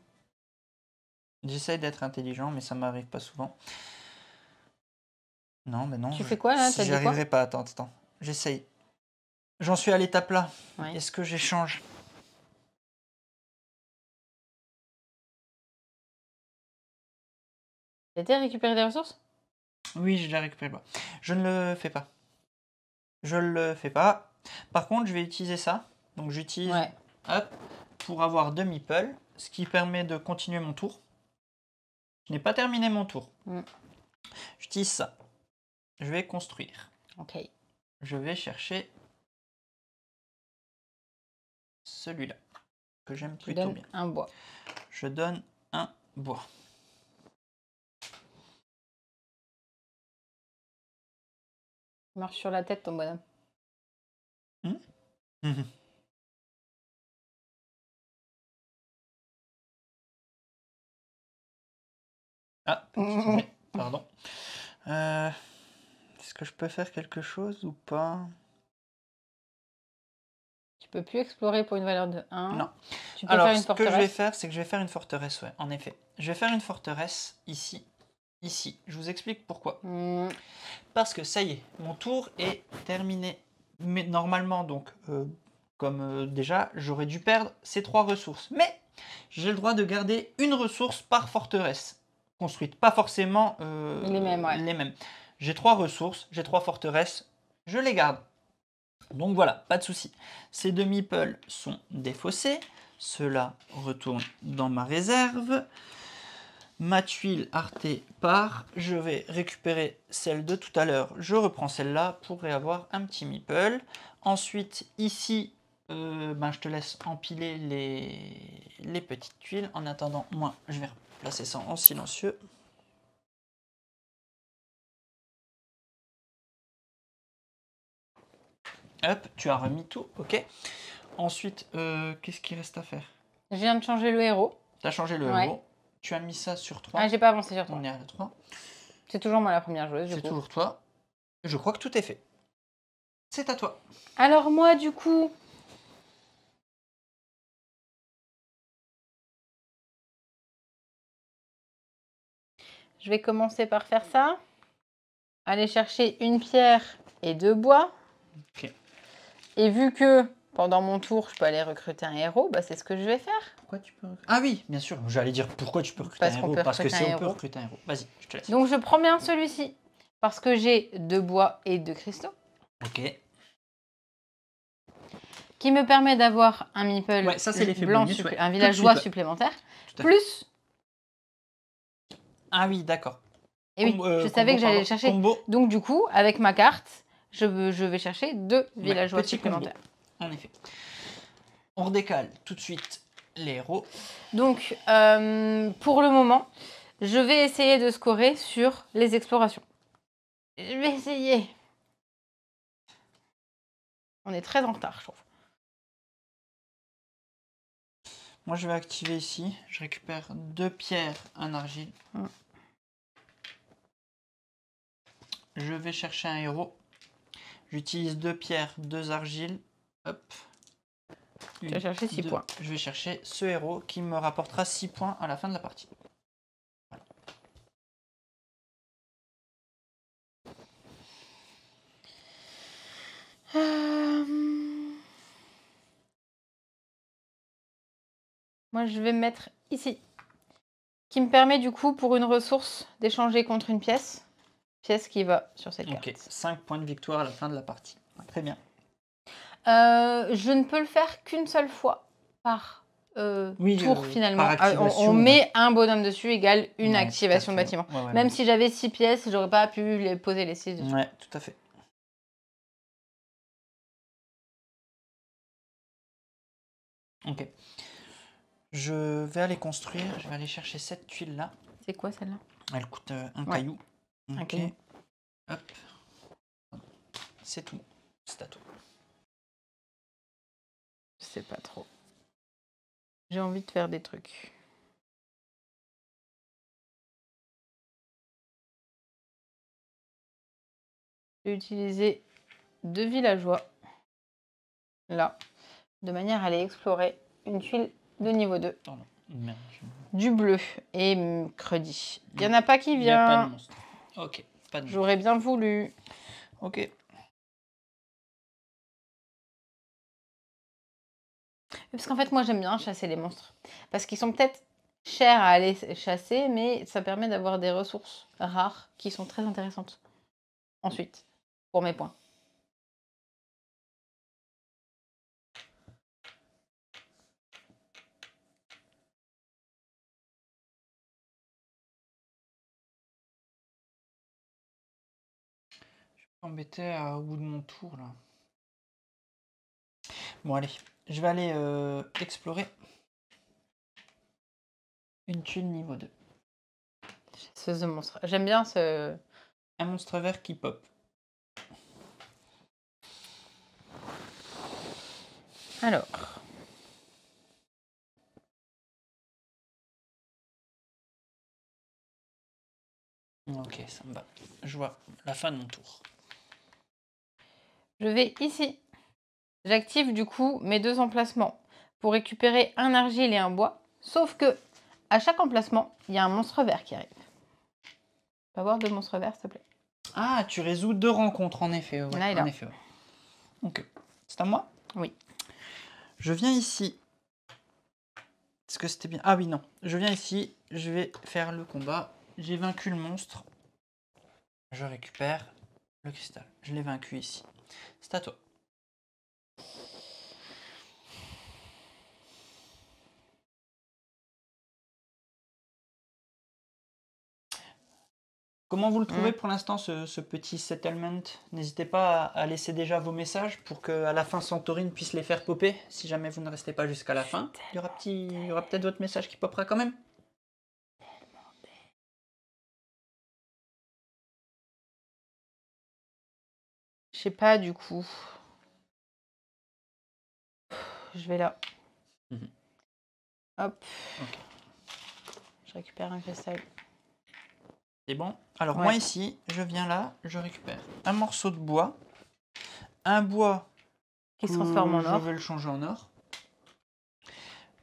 J'essaye d'être intelligent, mais ça m'arrive pas souvent. Non, mais non.
Tu fais quoi là? T'as
J'y
dit quoi?
arriverai pas, attends. J'essaye. J'en suis à l'étape là.
Ouais.
Est-ce que j'échange?
T'as été récupérer des ressources?
Oui, j'ai déjà récupéré le bois. Je ne le fais pas. Je le fais pas. Par contre, je vais utiliser ça. Donc j'utilise
Ouais.
hop, pour avoir 2 meeples, ce qui permet de continuer mon tour. Je n'ai pas terminé mon tour.
Mm.
J'utilise ça. Je vais construire.
Ok.
Je vais chercher celui-là, que j'aime
Tu
plutôt
donnes
bien.
un bois.
Je donne un bois.
Il marche sur la tête ton bonhomme.
Ah, petit sommet, pardon. Est-ce que je peux faire quelque chose ou pas?
Tu peux plus explorer pour une valeur de 1.
Non.
Tu peux
Alors,
faire une
ce que je vais
forteresse.
faire, c'est que je vais faire une forteresse, ouais, en effet. Je vais faire une forteresse ici. Ici. Je vous explique pourquoi.
Mm.
Parce que ça y est, mon tour est terminé. Mais normalement, donc, comme déjà, j'aurais dû perdre ces 3 ressources. Mais j'ai le droit de garder une ressource par forteresse construite. Pas forcément
Les mêmes, ouais.
les mêmes. J'ai 3 ressources, j'ai 3 forteresses, je les garde. Donc voilà, pas de souci. Ces 2 meeples sont défaussés. Cela retourne dans ma réserve. Ma tuile artée part. Je vais récupérer celle de tout à l'heure. Je reprends celle-là pour avoir un petit meeple. Ensuite, ici, je te laisse empiler les petites tuiles. En attendant, moi, je vais placer ça en silencieux. Hop, tu as remis tout, ok. Ensuite, qu'est-ce qu'il reste à faire?
Je viens de changer le héros.
Tu as changé le
Ouais.
héros. Tu as mis ça sur 3.
Ah, j'ai pas avancé sur toi.
On est à la 3.
C'est toujours moi la première joueuse, du
C'est
coup.
toujours toi. Je crois que tout est fait. C'est à toi.
Alors moi, du coup... Je vais commencer par faire ça. Aller chercher une pierre et 2 bois.
Ok.
Et vu que pendant mon tour, je peux aller recruter un héros, bah c'est ce que je vais faire.
Pourquoi tu peux... Ah oui, bien sûr. J'allais dire pourquoi tu peux recruter
Parce
un
qu'on
héros.
peut
Parce que
recruter
si
un
on peut
héros.
recruter un héros. Vas-y, je te laisse.
Donc je prends bien celui-ci. Parce que j'ai 2 bois et 2 cristaux.
Ok.
Qui me permet d'avoir un meeple
Ouais, ça, c'est l'effet
blanc,
bonus, ouais.
un
Tout de
villageois
suite, ouais.
supplémentaire.
Tout à fait.
Plus...
Ah oui, d'accord.
Et oui, je savais que j'allais le chercher.
Combo.
Donc du coup, avec ma carte, je vais chercher 2 villageois
petit
supplémentaires.
combo. En effet. On redécale tout de suite les héros.
Donc, pour le moment, je vais essayer de scorer sur les explorations. Je vais essayer. On est très en retard, je trouve.
Moi, je vais activer ici. Je récupère 2 pierres, un argile. Je vais chercher un héros. J'utilise 2 pierres, 2 argiles. Hop.
Je vais chercher 6 points.
Je vais chercher ce héros qui me rapportera 6 points à la fin de la partie. Voilà.
Moi, je vais me mettre ici. Qui me permet du coup, pour une ressource, d'échanger contre une pièce. Pièce qui va sur cette carte.
Ok, 5 points de victoire à la fin de la partie. Très bien.
Je ne peux le faire qu'une seule fois par tour finalement.
par activation,
On met un bonhomme dessus égale une
Ouais,
activation de
tout à fait.
bâtiment.
Ouais, ouais,
Même
ouais.
si j'avais 6 pièces, j'aurais pas pu les poser les 6 dessus.
Ouais, tout à fait. Ok. Je vais aller construire, je vais aller chercher cette tuile là.
C'est quoi celle-là?
Elle coûte un
Ouais.
caillou.
Un
Ok.
caillou.
Hop. C'est tout. C'est à toi.
Je sais pas trop. J'ai envie de faire des trucs. Je vais utiliser 2 villageois. Là. De manière à aller explorer une tuile de niveau 2.
Pardon. Merde.
Du bleu et cruddy. Il n'y en a pas qui
Il n'y a pas de
vient.
monstre. Ok, pas de monstre.
J'aurais bien voulu.
Ok.
Parce qu'en fait, moi, j'aime bien chasser les monstres. Parce qu'ils sont peut-être chers à aller chasser, mais ça permet d'avoir des ressources rares qui sont très intéressantes. Ensuite, pour mes points.
Je suis embêté au bout de mon tour là. Bon allez, je vais aller explorer une tuile niveau 2.
Ce monstre. J'aime bien ce...
Un monstre vert qui pop.
Alors.
Ok, ça me va. Je vois la fin de mon tour.
Je vais ici. J'active du coup mes 2 emplacements pour récupérer un argile et un bois. Sauf que à chaque emplacement, il y a un monstre vert qui arrive. On peut avoir 2 monstres verts, s'il te plaît.
Ah, tu résous 2 rencontres en effet. Ouais,
Là et là.
en effet, ouais. Ok. C'est à moi?
Oui.
Je viens ici. Est-ce que c'était bien? Ah oui, non. Je viens ici, je vais faire le combat. J'ai vaincu le monstre. Je récupère le cristal. Je l'ai vaincu ici. C'est à toi. Comment vous le trouvez pour l'instant, ce petit settlement? N'hésitez pas à laisser déjà vos messages pour qu'à la fin Santorine puisse les faire popper. Si jamais vous ne restez pas jusqu'à la fin, il y aura peut-être votre message qui popera quand même.
Je sais pas du coup. Je vais là.
Mhm.
Hop.
Ok.
Je récupère un cristal.
C'est bon. Alors
Ouais.
moi ici, je viens là, je récupère un morceau de bois, un bois
Qui se transforme en
je
or.
vais le changer en or,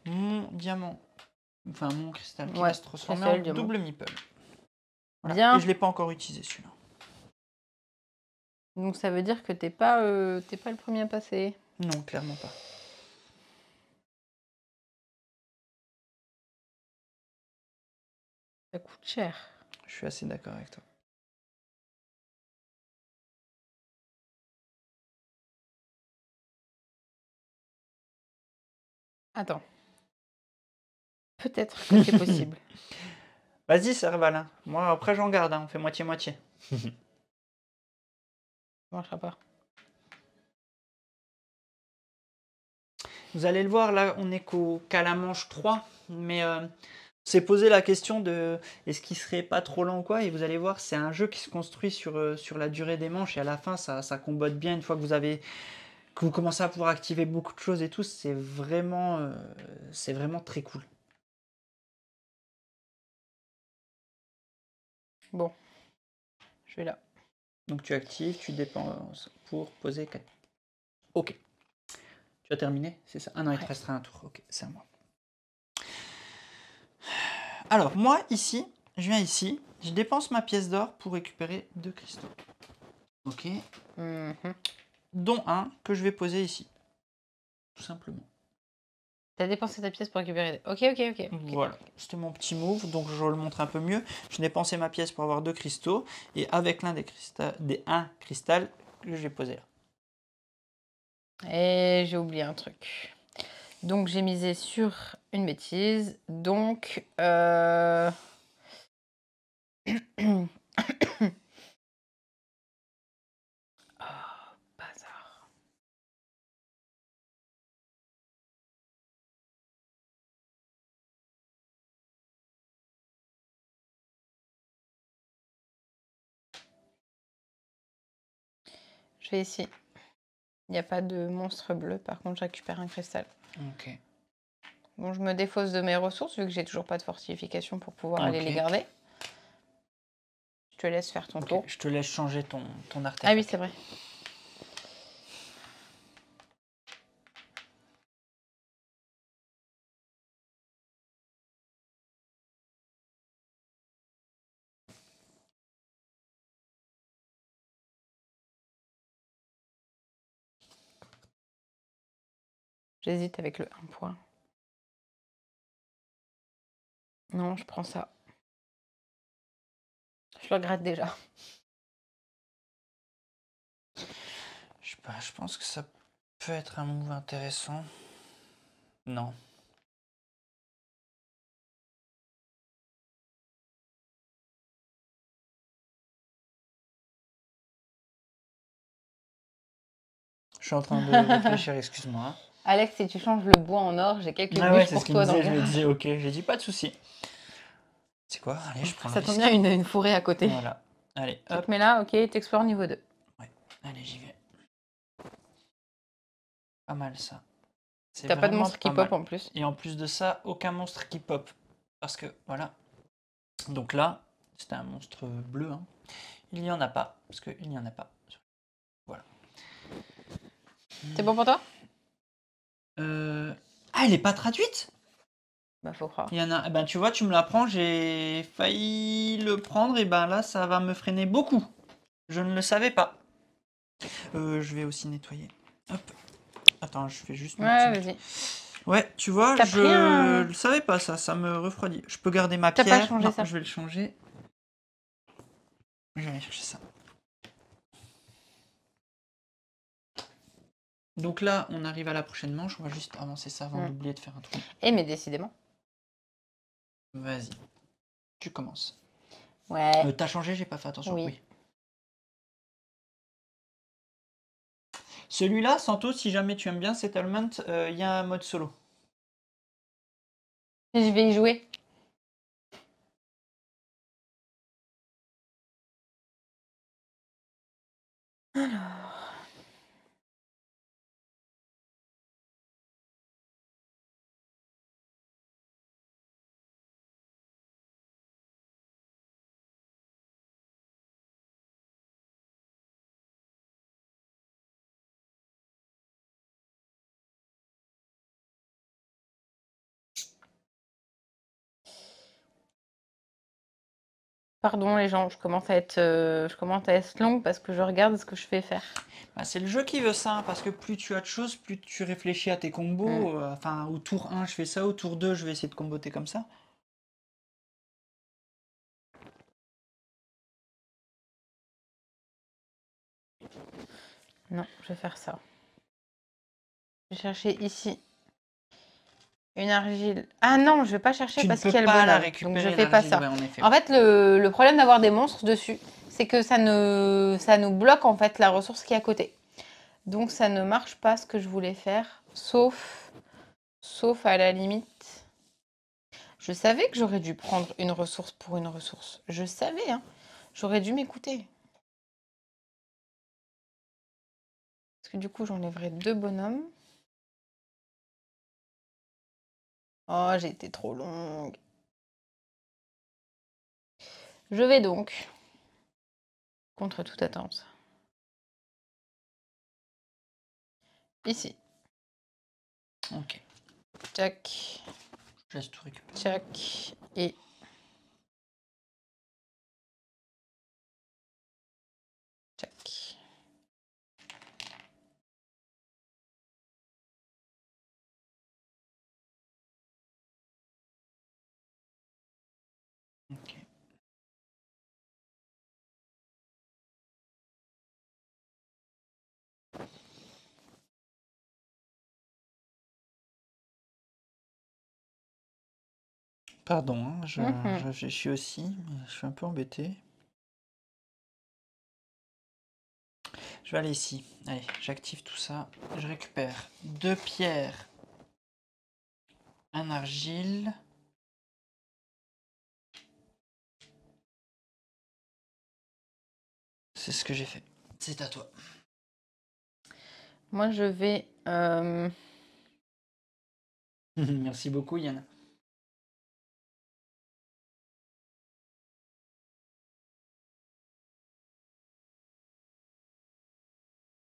mon diamant, enfin mon cristal qui
Ouais,
va se transformer
c'est ça,
en
le diamant.
double meeple. Voilà.
Bien.
Et je l'ai pas encore utilisé celui-là.
Donc ça veut dire que t'es pas le premier à passer.
Non, clairement pas.
Ça coûte cher.
Je suis assez d'accord avec toi.
Attends. Peut-être que c'est possible.
Vas-y, Serval. Hein. Moi, après, j'en garde. Hein. On fait moitié-moitié.
Ça marchera pas.
Vous allez le voir, là, on n'est qu'à la manche 3. Mais s'est posé la question de est-ce qu'il serait pas trop lent ou quoi. Et vous allez voir, c'est un jeu qui se construit sur la durée des manches. Et à la fin, ça combote bien. Une fois que vous commencez à pouvoir activer beaucoup de choses et tout, c'est vraiment très cool.
Bon. Je vais là.
Donc tu actives, tu dépenses pour poser 4. Ok. Tu as terminé, c'est ça? Ah non, il te restera un tour. Ok, c'est à moi. Alors, moi, ici, je viens ici, je dépense ma pièce d'or pour récupérer 2 cristaux. Ok.
Mhm.
Dont un que je vais poser ici. Tout simplement.
T'as dépensé ta pièce pour récupérer. Ok, ok, ok.
Voilà, c'était mon petit move, donc je le montre un peu mieux. Je dépensé ma pièce pour avoir 2 cristaux, et avec l'un un cristal que j'ai posé là.
Et j'ai oublié un truc. Donc j'ai misé sur une bêtise. Donc oh, bazar. Je vais ici. Il n'y a pas de monstre bleu. Par contre, je récupère un cristal.
Ok.
Bon, je me défausse de mes ressources vu que j'ai toujours pas de fortification pour pouvoir aller les garder. Je te laisse faire ton tour.
Je te laisse changer ton artefact.
Ah oui, c'est vrai. J'hésite avec le 1 point. Non, je prends ça. Je le regrette déjà.
Je sais pas, je pense que ça peut être un move intéressant. Non. Je suis en train de réfléchir, excuse-moi.
Alex, si tu changes le bois en or, j'ai quelques bûches pour toi dans le
je me
garage.
disais, ok, j'ai dit pas de souci. C'est quoi? Allez, je prends
Ça
le
tombe
risque.
bien, une forêt à côté.
Voilà. Allez,
Tu
hop.
te mets là, ok, t'explores niveau 2.
Ouais. Allez, j'y vais. Pas mal ça. C'est
T'as pas de
vraiment
monstre qui
pas
pop
mal.
en plus.
Et en plus de ça, aucun monstre qui pop. Parce que, voilà. Donc là, c'était un monstre bleu. Hein. Il n'y en a pas. Parce qu'il n'y en a pas. Voilà.
C'est bon pour toi?
Ah, elle est pas traduite?
Bah, faut croire.
Il y en a. Ben, tu vois, tu me l'apprends, j'ai failli le prendre. Et ben là, ça va me freiner beaucoup. Je ne le savais pas. Je vais aussi nettoyer. Hop. Attends, je fais juste mon
Ouais,
petit.
vas-y.
Ouais, tu vois,
T'as pris
je
un...
le savais pas ça, ça me refroidit. Je peux garder ma
T'as pas
pierre.
changé
Non,
ça.
je vais le changer. Je vais aller chercher ça. Donc là, on arrive à la prochaine manche. On va juste avancer ça avant d'oublier de faire un trou.
Eh, mais décidément.
Vas-y, tu commences.
Ouais.
T'as changé, j'ai pas fait attention.
Oui.
Celui-là, Santo, si jamais tu aimes bien Settlement, il y a un mode solo.
Je vais y jouer. Alors... Pardon les gens, je commence à être longue parce que je regarde ce que je fais faire.
Bah, c'est le jeu qui veut ça, parce que plus tu as de choses, plus tu réfléchis à tes combos. Enfin, au tour 1, je fais ça, au tour 2, je vais essayer de comboter comme ça.
Non, je vais faire ça. Je vais chercher ici une argile. Ah non, je vais pas chercher parce qu'il y a le bonhomme. Donc je fais pas ça.
Ouais, en effet.
En fait, le problème d'avoir des monstres dessus, c'est que ça nous bloque en fait la ressource qui est à côté. Donc ça ne marche pas ce que je voulais faire, sauf à la limite. Je savais que j'aurais dû prendre une ressource pour une ressource. Je savais, hein. J'aurais dû m'écouter. Parce que du coup, j'enlèverai 2 bonhommes. Oh, j'ai été trop longue. Je vais donc, contre toute attente, ici.
Ok,
Tac,
je laisse tout récupérer.
tac, et tac.
Pardon, hein, je
Mhm.
réfléchis aussi, mais je suis un peu embêté. Je vais aller ici. Allez, j'active tout ça. Je récupère 2 pierres, un argile. C'est ce que j'ai fait. C'est à toi.
Moi, je vais...
Merci beaucoup, Yann.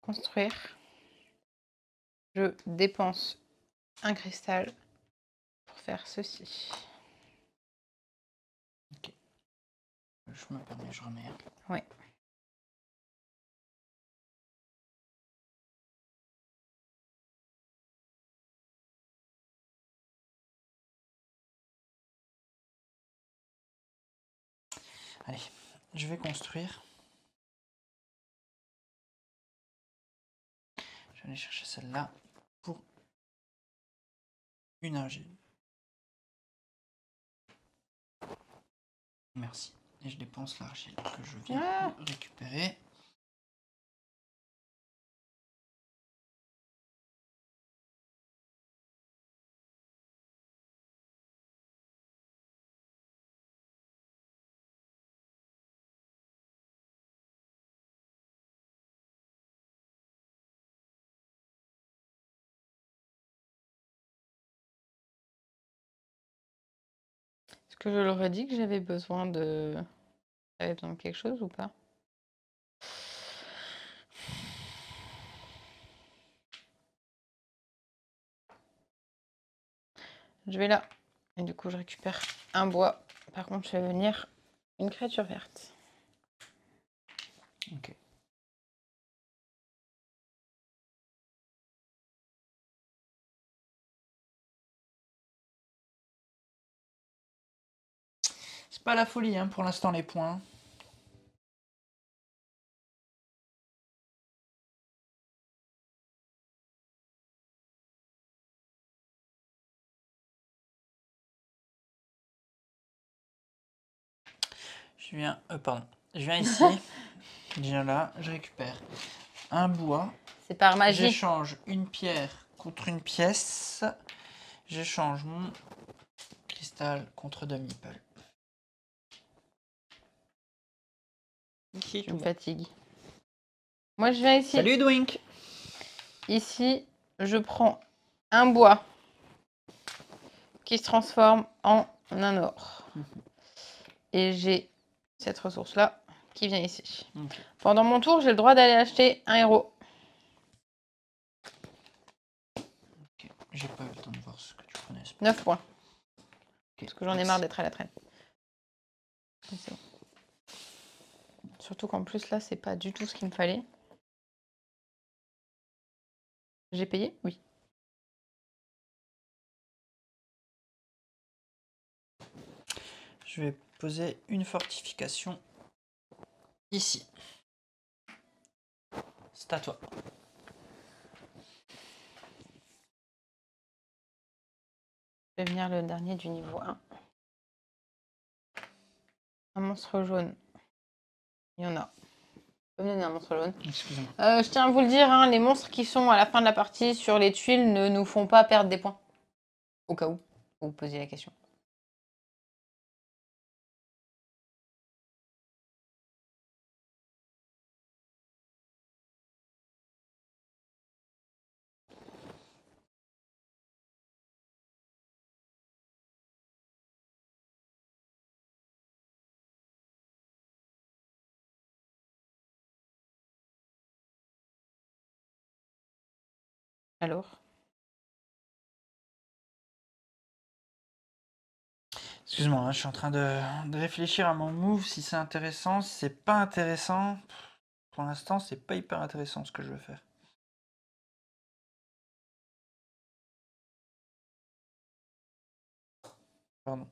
construire. Je dépense un cristal pour faire ceci.
Je me permets, je remets.
Oui.
Allez, je vais construire. Je vais aller chercher celle-là pour une argile. Merci. Et je dépense l'argile que je viens de récupérer.
Est-ce que je leur ai dit que j'avais besoin de... J'avais besoin de quelque chose ou pas? Je vais là. Et du coup, je récupère un bois. Par contre, je vais venir une créature verte.
Ok. C'est pas la folie, hein, pour l'instant, les points. Je viens, pardon. Je viens ici. Je viens là. Je récupère un bois.
C'est par magie.
J'échange une pierre contre une pièce. J'échange mon cristal contre 2 meeples.
Tu me fatigues. Moi, je viens ici.
Salut Dwink.
Ici, je prends un bois qui se transforme en un or. Et j'ai cette ressource-là qui vient ici.
Ok.
Pendant mon tour, j'ai le droit d'aller acheter un héros.
Ok. J'ai pas eu le temps de voir ce que tu prenais.
9 points.
Ok.
Parce que j'en ai marre d'être à la traîne. C'est bon. Surtout qu'en plus, là, c'est pas du tout ce qu'il me fallait. J'ai payé? Oui.
Je vais poser une fortification ici. C'est à toi.
Je vais venir le dernier du niveau 1. Un monstre jaune. Il y en a. Je peux me donner un monstre jaune.
Excusez-moi.
Je tiens à vous le dire, hein, les monstres qui sont à la fin de la partie sur les tuiles ne nous font pas perdre des points. Au cas où vous vous posiez la question. Alors?
Excuse-moi, hein, je suis en train de réfléchir à mon move, si c'est intéressant, si c'est pas intéressant. Pour l'instant, c'est pas hyper intéressant ce que je veux faire. Pardon.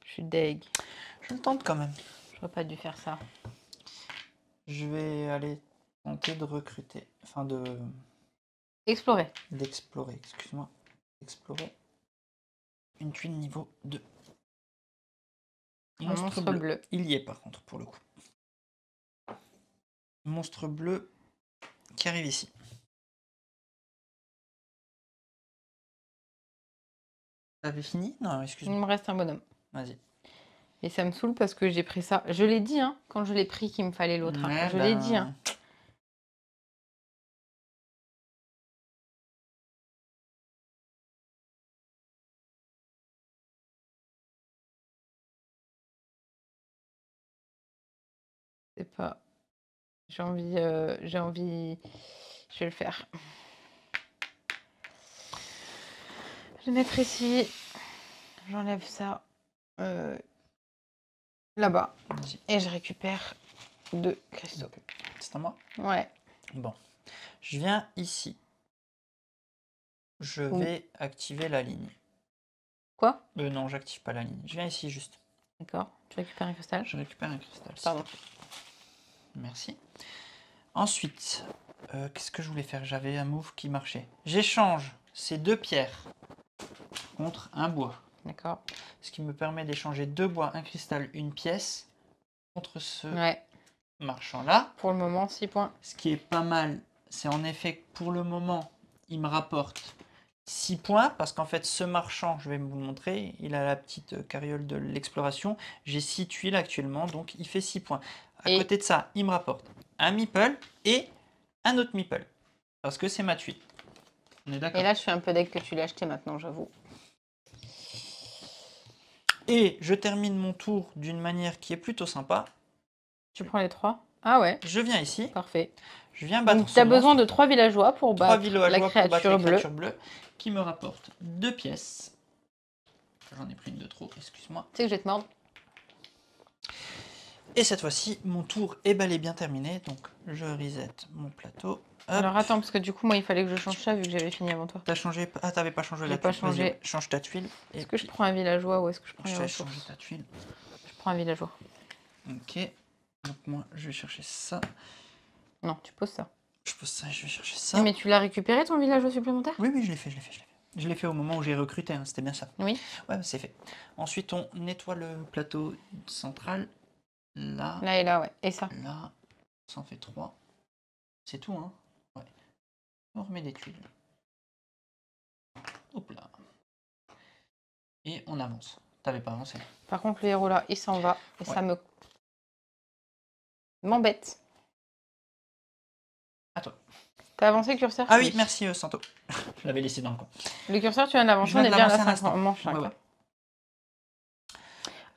Je suis deg.
Je le tente quand même.
J'aurais pas dû faire ça.
Je vais aller tenter de recruter, enfin
Explorer.
d'explorer, excuse-moi. Explorer une tuile niveau 2.
Un monstre bleu.
Il y est par contre pour le coup. Monstre bleu qui arrive ici. T'avais fini? Non,
Il
excuse-moi.
me reste un bonhomme.
Vas-y.
Et ça me saoule parce que j'ai pris ça. Je l'ai dit, hein, quand je l'ai pris qu'il me fallait l'autre.
Ouais,
Je l'ai dit, hein. C'est pas... J'ai envie... Je vais le faire. Je vais mettre ici. J'enlève ça. Là-bas.
Vas-y.
Et je récupère 2 cristaux.
C'est à moi?
Ouais.
Bon. Je viens ici. Je vais activer la ligne.
Quoi?
Non, j'active pas la ligne. Je viens ici juste.
D'accord. Tu récupères un cristal?
Je récupère un cristal.
Pardon.
Merci. Ensuite, qu'est-ce que je voulais faire? J'avais un move qui marchait. J'échange ces 2 pierres contre un bois.
D'accord.
Ce qui me permet d'échanger 2 bois, un cristal, une pièce contre ce marchand-là.
Pour le moment, 6 points.
Ce qui est pas mal, c'est en effet que pour le moment, il me rapporte 6 points parce qu'en fait, ce marchand, je vais vous montrer, il a la petite carriole de l'exploration. J'ai 6 tuiles actuellement, donc il fait 6 points. À côté de ça, il me rapporte un meeple et un autre meeple parce que c'est ma tuile. On est d'accord?
Et là, je suis un peu deg que tu l'as acheté maintenant, j'avoue.
Et je termine mon tour d'une manière qui est plutôt sympa.
Tu prends les 3? Ah ouais.
Je viens ici.
Parfait.
Je viens battre
Donc, tu as besoin de 3 villageois pour battre la créature
bleue qui me rapporte 2 pièces. J'en ai pris une de trop, excuse-moi.
Tu sais que je vais te mordre.
Et cette fois-ci, mon tour est bel et bien terminé. Donc, je reset mon plateau. Hop.
Alors, attends, parce que du coup, moi, il fallait que je change ça vu que j'avais fini avant toi.
T'as changé... Ah, t'avais pas changé la tuile.
Pas changé.
Vas-y, change ta tuile.
Est-ce que je prends un villageois ou est-ce que je prends
une
ressource?
changer ta tuile.
Je prends un villageois.
Ok. Donc, moi, je vais chercher ça.
Non, tu poses ça.
Je pose ça et je vais chercher ça.
Mais tu l'as récupéré ton villageois supplémentaire?
Oui, oui, je l'ai fait. Je l'ai fait au moment où j'ai recruté, hein, c'était bien ça.
Oui.
Ouais, c'est fait. Ensuite, on nettoie le plateau central. Là.
Là et là, ouais. Et ça?
Là, ça en fait 3. C'est tout, hein? Ouais. On remet des tuiles. Hop là. Et on avance. T'avais pas avancé.
Par contre, le héros là, il s'en va. Et ça m'embête.
À toi.
T'as avancé le curseur?
Ah oui, merci Santo. Je l'avais laissé dans le coin.
Le curseur, tu viens de l'avancer, on est bien à la 5 manche.
Ouais, ouais.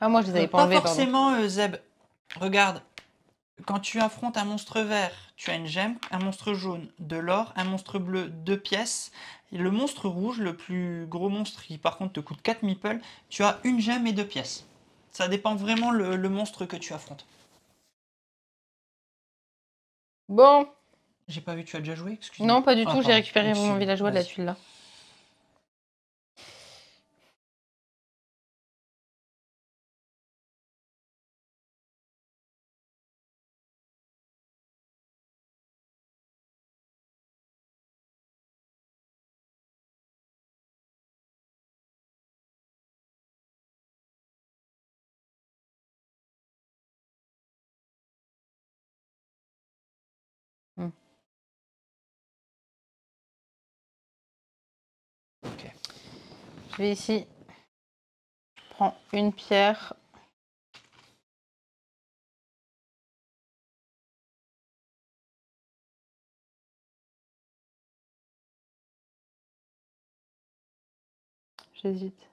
Ah, moi, je les avais pas enlevés,
Pas forcément, Zeb. Regarde, quand tu affrontes un monstre vert, tu as une gemme, un monstre jaune, de l'or, un monstre bleu, 2 pièces. Et le monstre rouge, le plus gros monstre qui par contre te coûte 4 meeples, tu as une gemme et 2 pièces. Ça dépend vraiment le monstre que tu affrontes.
Bon.
J'ai pas vu, tu as déjà joué? Excuse-moi.
Non, pas du tout, j'ai récupéré mon villageois de la tuile là.
Ok.
Je vais ici. Je prends une pierre. J'hésite.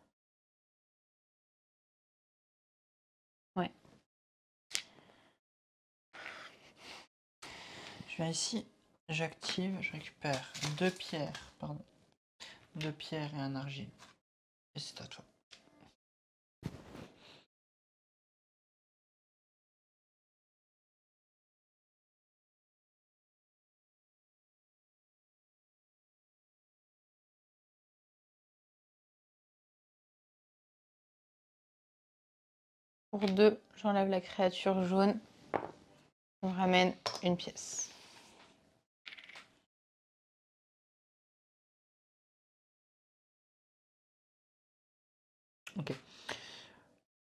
Ouais.
Je viens ici, j'active, je récupère 2 pierres, pardon. 2 pierres et un argile. Et c'est à toi.
Pour 2, j'enlève la créature jaune. On ramène une pièce.
Ok.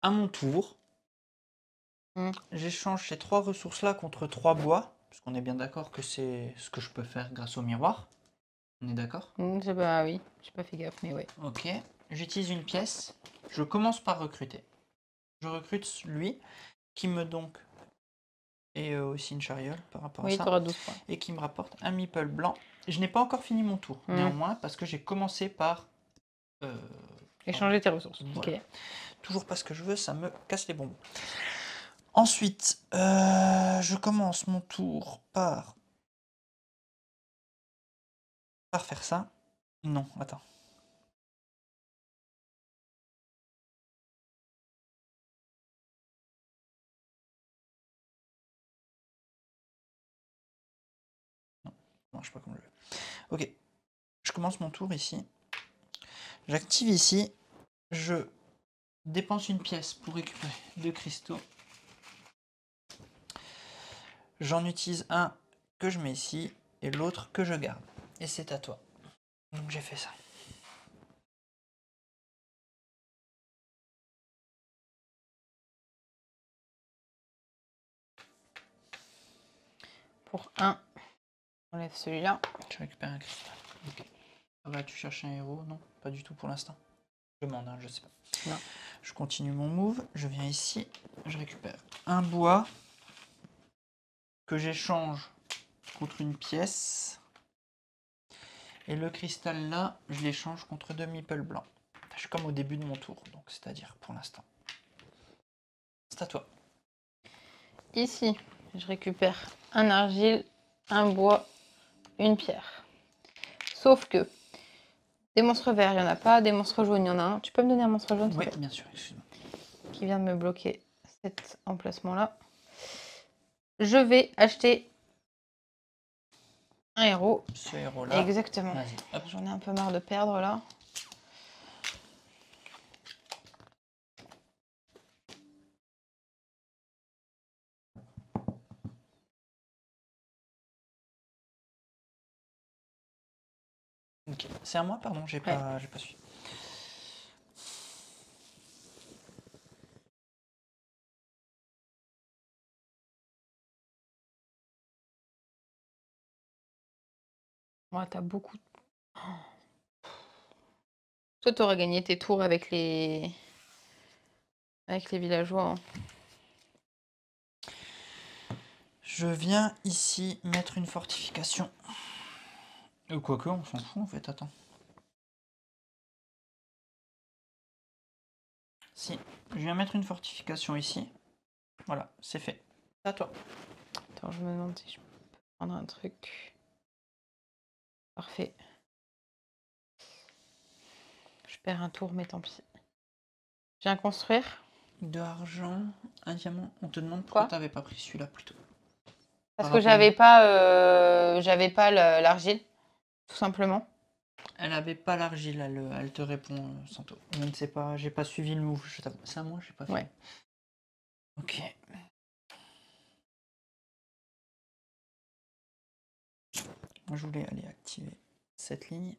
À mon tour,
Mm.
j'échange ces 3 ressources-là contre 3 bois, puisqu'on est bien d'accord que c'est ce que je peux faire grâce au miroir. On est d'accord?
J'ai pas, oui, j'ai pas fait gaffe, mais ouais.
Ok. J'utilise une pièce. Je commence par recruter. Je recrute lui, qui me donc est aussi une chariole par rapport à
Oui, tu
ça,
auras 12 points.
et qui me rapporte un meeple blanc. Je n'ai pas encore fini mon tour, néanmoins, parce que j'ai commencé par...
Échanger tes ressources.
Voilà.
Ok.
Toujours pas ce que je veux, ça me casse les bonbons. Ensuite, je commence mon tour par faire ça. Non, attends. Non, ça marche pas comme je veux. Ok, je commence mon tour ici. J'active ici. Je dépense une pièce pour récupérer 2 cristaux. J'en utilise un que je mets ici et l'autre que je garde. Et c'est à toi. Donc j'ai fait ça.
Pour 1, on enlève celui-là.
Je récupère un cristal. Ok. Vas-tu chercher un héros? Non, pas du tout pour l'instant. Je demande, je sais pas.
Non.
Je continue mon move. Je viens ici. Je récupère un bois que j'échange contre une pièce. Et le cristal là, je l'échange contre 2 meeples blancs. Je suis comme au début de mon tour, donc c'est-à-dire pour l'instant. C'est à toi.
Ici, je récupère un argile, un bois, une pierre. Sauf que des monstres verts, il n'y en a pas. Des monstres jaunes, il y en a un. Tu peux me donner un monstre jaune, s'il
Oui,
te plaît,
bien sûr, excuse-moi.
qui vient de me bloquer cet emplacement-là. Je vais acheter un héros.
Ce héros-là.
Exactement.
Vas-y, hop.
J'en ai un peu marre de perdre là.
Ok. C'est à moi, pardon, j'ai pas suivi.
Ouais, t'as beaucoup. Toi, t'aurais gagné tes tours avec les villageois. Hein.
Je viens ici mettre une fortification. Quoique, on s'en fout en fait, attends. Si, je viens mettre une fortification ici. Voilà, c'est fait. C'est à toi.
Attends, je me demande si je peux prendre un truc. Parfait. Je perds un tour, mais tant pis. Je viens construire.
2 argent, un diamant. On te demande pourquoi
Quoi?
t'avais pas pris celui-là plutôt.
Parce
Par
que
rapport
j'avais pas l'argile, tout simplement.
Elle avait pas l'argile, elle te répond, Santo. Je ne sais pas, j'ai pas suivi le move, je t'avoue. C'est à moi, j'ai pas fait.
Ouais.
Ok. Moi, je voulais aller activer cette ligne.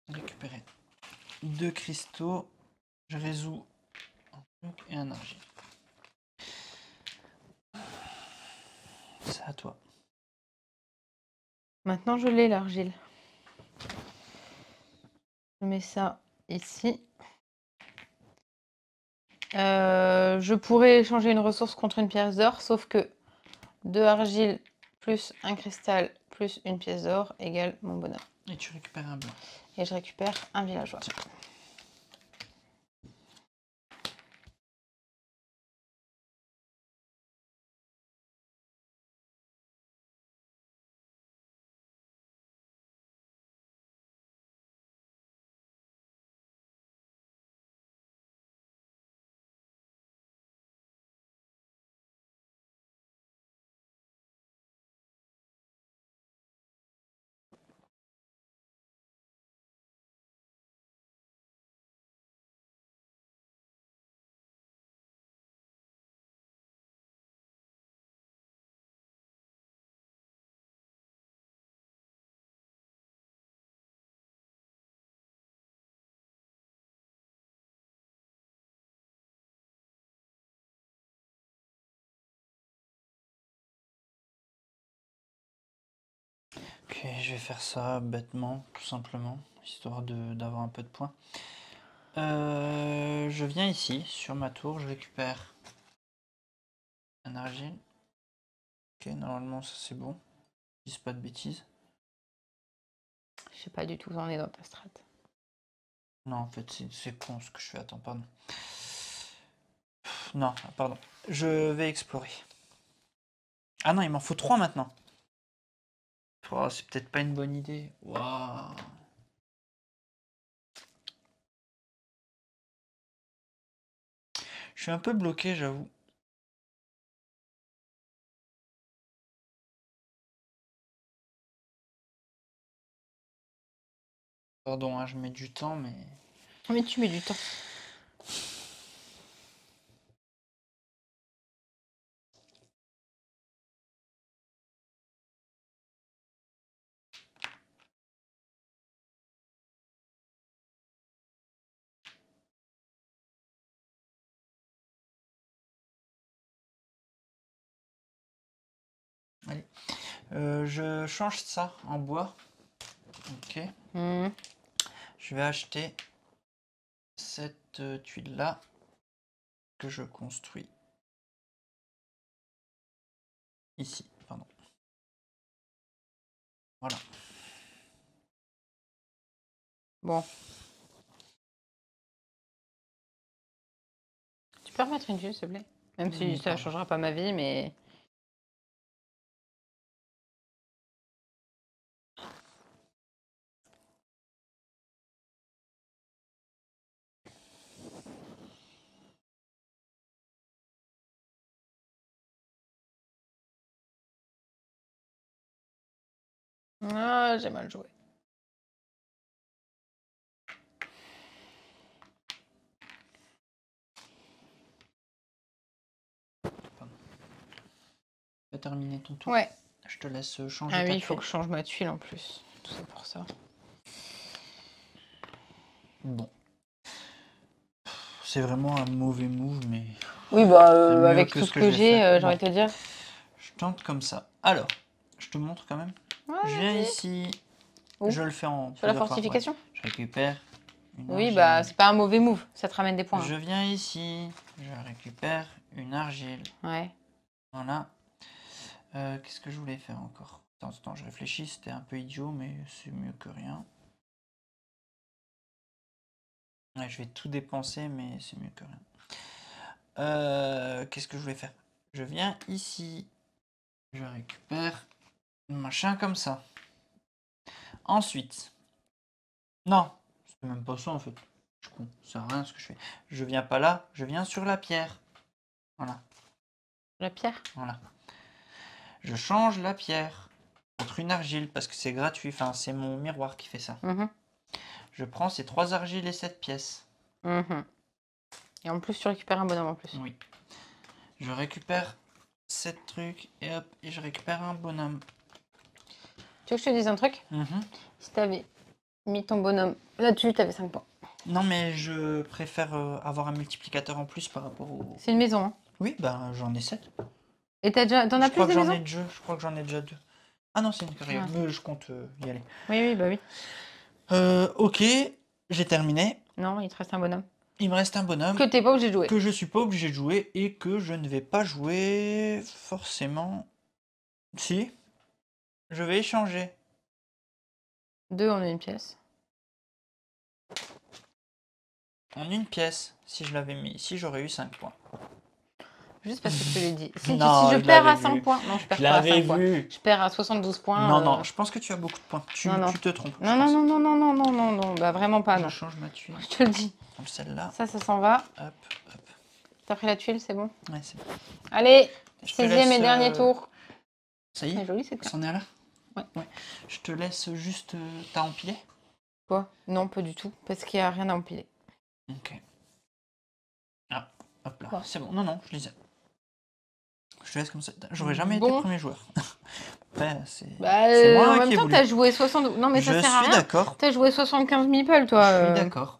Récupérer 2 cristaux. Je résous un truc et un argile. C'est à toi.
Maintenant, je l'ai l'argile. Je mets ça ici. Je pourrais échanger une ressource contre une pièce d'or, sauf que 2 argiles plus un cristal plus une pièce d'or égale mon bonheur.
Et tu récupères un blanc.
Et je récupère un villageois.
Ok, je vais faire ça bêtement, tout simplement, histoire d'avoir un peu de points. Je viens ici, sur ma tour, je récupère un argile. Ok, normalement ça c'est bon. Je dis pas de bêtises.
Je sais pas du tout où on est dans ta strat.
Non, en fait c'est con ce que je fais. Attends, pardon. Non, pardon. Je vais explorer. Ah non, il m'en faut 3 maintenant. Oh, c'est peut-être pas une bonne idée. Waouh. Je suis un peu bloqué, j'avoue. Pardon, hein, je mets du temps, mais...
Mais tu mets du temps.
Allez. Je change ça en bois. Ok. Je vais acheter cette tuile-là que je construis ici. Pardon. Voilà.
Bon. Tu peux remettre une tuile, s'il te plaît? Même si ça
Pardon.
changera pas ma vie, mais... Ah, j'ai mal joué.
Tu as terminé ton tour?
Ouais.
Je te laisse changer
Ah
ta
oui, il faut
tuile.
que je change ma tuile en plus. Tout ça pour ça.
Bon. C'est vraiment un mauvais move, mais...
Oui, bah,
c'est mieux
avec
que
tout
ce
ce
que
que
je vais
j'ai,
faire.
j'ai envie
Bon.
de te dire.
Je tente comme ça. Alors, je te montre quand même.
Ouais,
Je viens
vas-y.
ici.
Où?
Je le fais en
Sur la
plusieurs fois. Ouais.
fortification?
Je récupère une
Oui,
argile.
bah, c'est pas un mauvais move. Ça te ramène des points.
Je viens ici. Je récupère une argile.
Ouais.
Voilà. Qu'est-ce que je voulais faire encore? Attends, je réfléchis. C'était un peu idiot, mais c'est mieux que rien. Ouais, je vais tout dépenser, mais c'est mieux que rien. Qu'est-ce que je voulais faire? Je viens ici. Je récupère un machin comme ça. Ensuite. Non, c'est même pas ça en fait. Je suis con, ça sert à rien ce que je fais. Je viens pas là, je viens sur la pierre. Voilà,
La pierre?
voilà. Je change la pierre contre une argile parce que c'est gratuit. Enfin, c'est mon miroir qui fait ça. Je prends ces 3 argiles et cette pièce.
Et en plus, tu récupères un bonhomme en plus.
Oui. Je récupère cette truc et hop, et je récupère un bonhomme.
Tu veux que je te dise un truc? Si t'avais mis ton bonhomme là-dessus, t'avais 5 points.
Non, mais je préfère avoir un multiplicateur en plus par rapport au...
C'est une maison, hein?
Oui, ben j'en ai 7.
Et t'en as plus des maisons?
Je crois que j'en ai déjà 2. Ah non, c'est une carrière, mais je compte y aller.
Oui, bah oui.
Ok, j'ai terminé.
Non, il te reste un bonhomme.
Il me reste un bonhomme
Que t'es pas obligé de jouer.
que je suis pas obligé de jouer et que je ne vais pas jouer forcément. Si, je vais échanger.
2 en une pièce.
En une pièce. Si je l'avais mis ici, j'aurais eu 5 points.
Juste parce que je te l'ai dit. Si,
Non,
si je
je
perds à
l'avais
5
vu.
points. Non, je perds
Je
pas à
l'avais
5 points.
vu.
Je perds à 72 points.
Non, je pense que tu as beaucoup de points. Tu te trompes.
Non, non. Bah vraiment pas,
Je
non.
change ma tuile.
Je te le dis.
Comme celle-là.
Ça s'en va.
Hop.
T'as pris la tuile, c'est bon?
Ouais, c'est bon.
Allez,
Je te
6e
laisse,
et dernier tour.
Ça y
C'est
est,
joli cette carte.
c'en est à là?
Ouais.
Je te laisse juste... T'as empilé?
Quoi? Non, pas du tout. Parce qu'il n'y a rien à empiler.
Ok. Ah, hop là.
Quoi?
C'est bon. Non, je lisais. Je te laisse comme ça. J'aurais jamais été premier joueur. Après, c'est
Bah,
moi
en même
qui ai
temps,
voulu.
t'as joué 72. Non, mais ça sert à
Je suis
rien.
d'accord.
T'as joué 75 meeples, toi.
Je suis d'accord.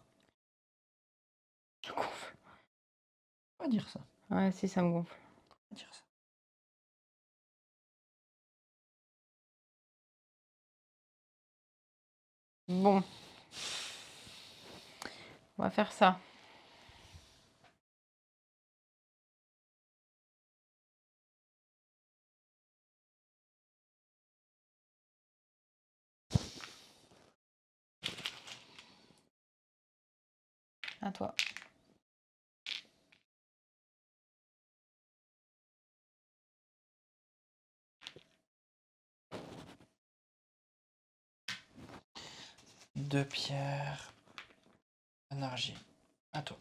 Pas dire ça.
Ouais, si, ça me gonfle.
Pas dire ça.
Bon. On va faire ça. À toi.
Deux pierres. Un argile. À toi.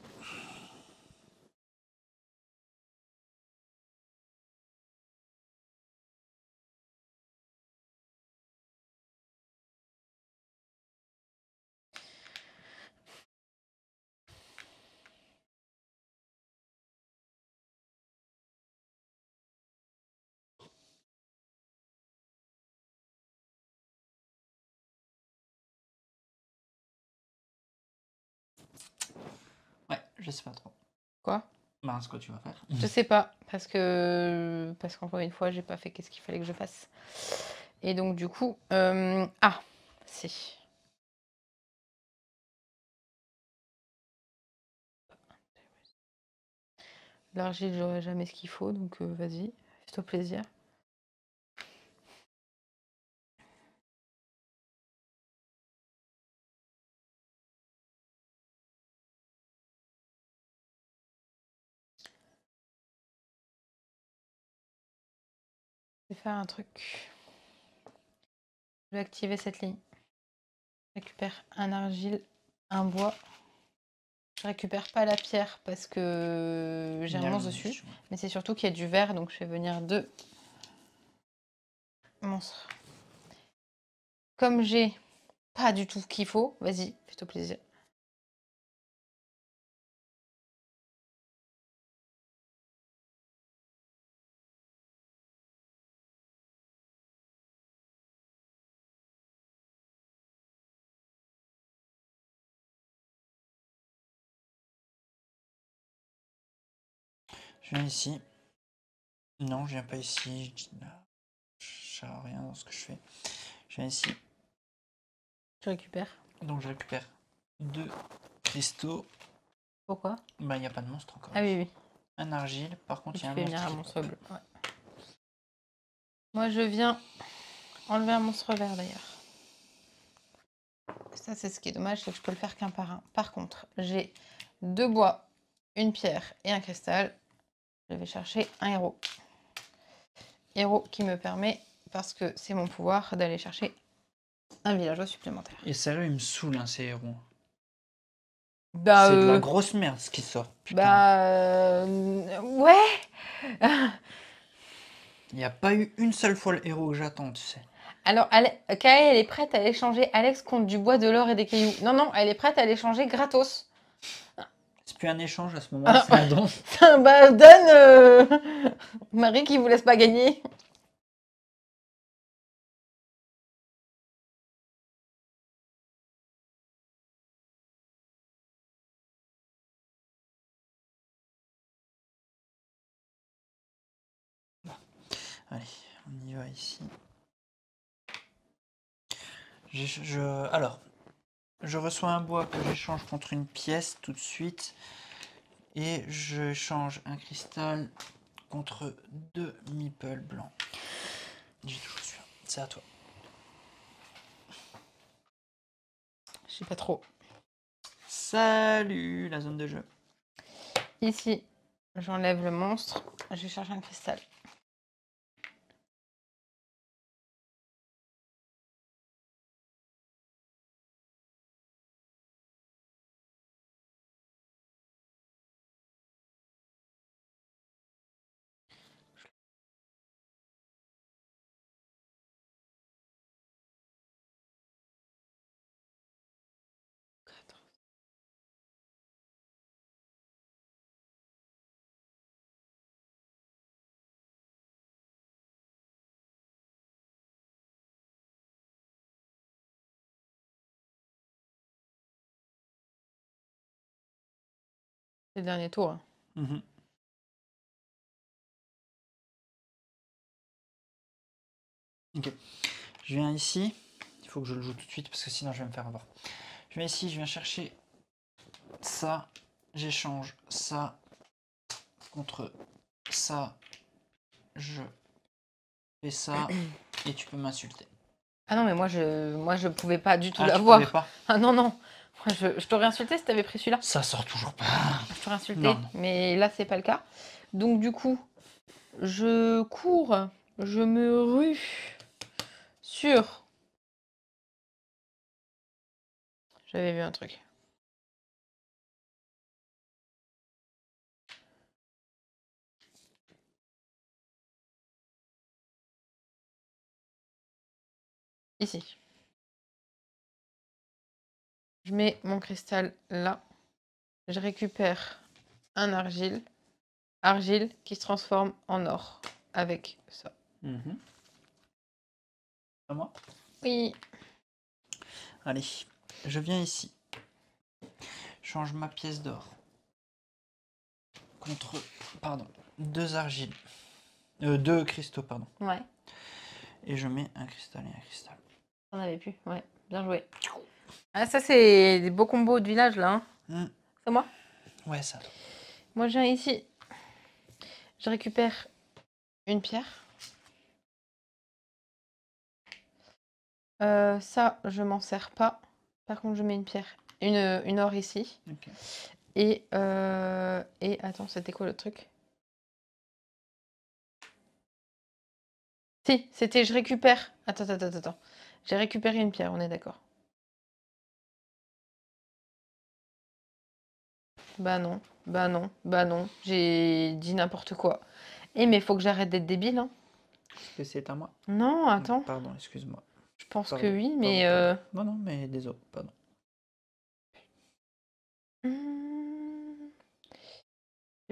Ouais, je sais pas trop.
Quoi?
Ben, ce que tu vas faire.
Je sais pas, parce qu'encore une fois, j'ai pas fait qu'est-ce qu'il fallait que je fasse. Et donc, du coup... Ah, si. L'argile, j'aurai jamais ce qu'il faut, donc vas-y, fais-toi plaisir. Je vais faire un truc. Je vais activer cette ligne. Je récupère un argile, un bois. Je récupère pas la pierre parce que j'ai un monstre dessus. Mais c'est surtout qu'il y a du verre, donc je fais venir 2 monstres. Comme j'ai pas du tout ce qu'il faut, vas-y, fais-toi plaisir.
Je viens ici. Non, je viens pas ici. Je sers à rien dans ce que je fais. Je viens ici.
Je récupère.
Donc je récupère 2 cristaux.
Pourquoi?
Bah, il n'y a pas de monstre encore.
Ah oui, oui.
Un argile. Par contre, il y a un
Tu fais venir
monstre.
un monstre bleu. Ouais. Moi, je viens enlever un monstre vert d'ailleurs. Ça, c'est ce qui est dommage, c'est que je peux le faire qu'un par un. Par contre, j'ai 2 bois, une pierre et un cristal. Je vais chercher un héros. Héros qui me permet, parce que c'est mon pouvoir, d'aller chercher un villageois supplémentaire.
Et sérieux, il me saoule, hein, ces héros.
Bah,
C'est de la grosse merde ce qui sort. Putain.
Bah, ouais.
Il n'y a pas eu une seule fois le héros que j'attends, tu sais.
Alors, Kae, elle est prête à échanger Alex contre du bois, de l'or et des cailloux. Non, non, elle est prête à l'échanger gratos.
C'est plus un échange à ce moment-là, c'est un don.
Bah, donne Marie qui vous laisse pas gagner.
Allez, on y va ici. Alors, je reçois un bois que j'échange contre une pièce tout de suite. Et je change un cristal contre 2 meeples blancs. J'ai toujours celui-là. C'est à toi.
Je sais pas trop.
Salut la zone de jeu.
Ici, j'enlève le monstre. Je vais chercher un cristal. C'est le dernier tour.
Mhm. Ok. Je viens ici. Il faut que je le joue tout de suite parce que sinon je vais me faire avoir. Je viens ici, je viens chercher ça. J'échange ça contre ça. Je fais ça et tu peux m'insulter.
Ah non, mais moi je pouvais pas du tout
Ah, tu pouvais
l'avoir.
pas?
Ah non, non. Moi, je t'aurais insulté si t'avais pris celui-là.
Ça sort toujours pas.
Je t'aurais insulté,
Non, non.
mais là, c'est pas le cas. Donc, du coup, je cours, je me rue sur... J'avais vu un truc. Ici. Je mets mon cristal là. Je récupère un argile. Argile qui se transforme en or avec ça.
Mhm. À moi?
Oui.
Allez, je viens ici. Change ma pièce d'or contre, pardon, 2 argiles. 2 cristaux, pardon.
Ouais.
Et je mets un cristal et un cristal.
On avait pu. Ouais. Bien joué. Ah, ça, c'est des beaux combos de village, là. Hein. C'est moi?
Ouais, ça.
Moi, je viens ici. Je récupère une pierre. Ça, je m'en sers pas. Par contre, je mets une pierre. Une or ici.
Ok.
Et attends, c'était quoi le truc? Si, c'était je récupère. Attends. J'ai récupéré une pierre, on est d'accord. Bah non. J'ai dit n'importe quoi. Eh, mais faut que j'arrête d'être débile, hein.
Est-ce que c'est à moi?
Non, attends.
Pardon, excuse-moi.
Je pense que
Pardon,
oui, mais...
Non, non, mais désolé, pardon.
J'ai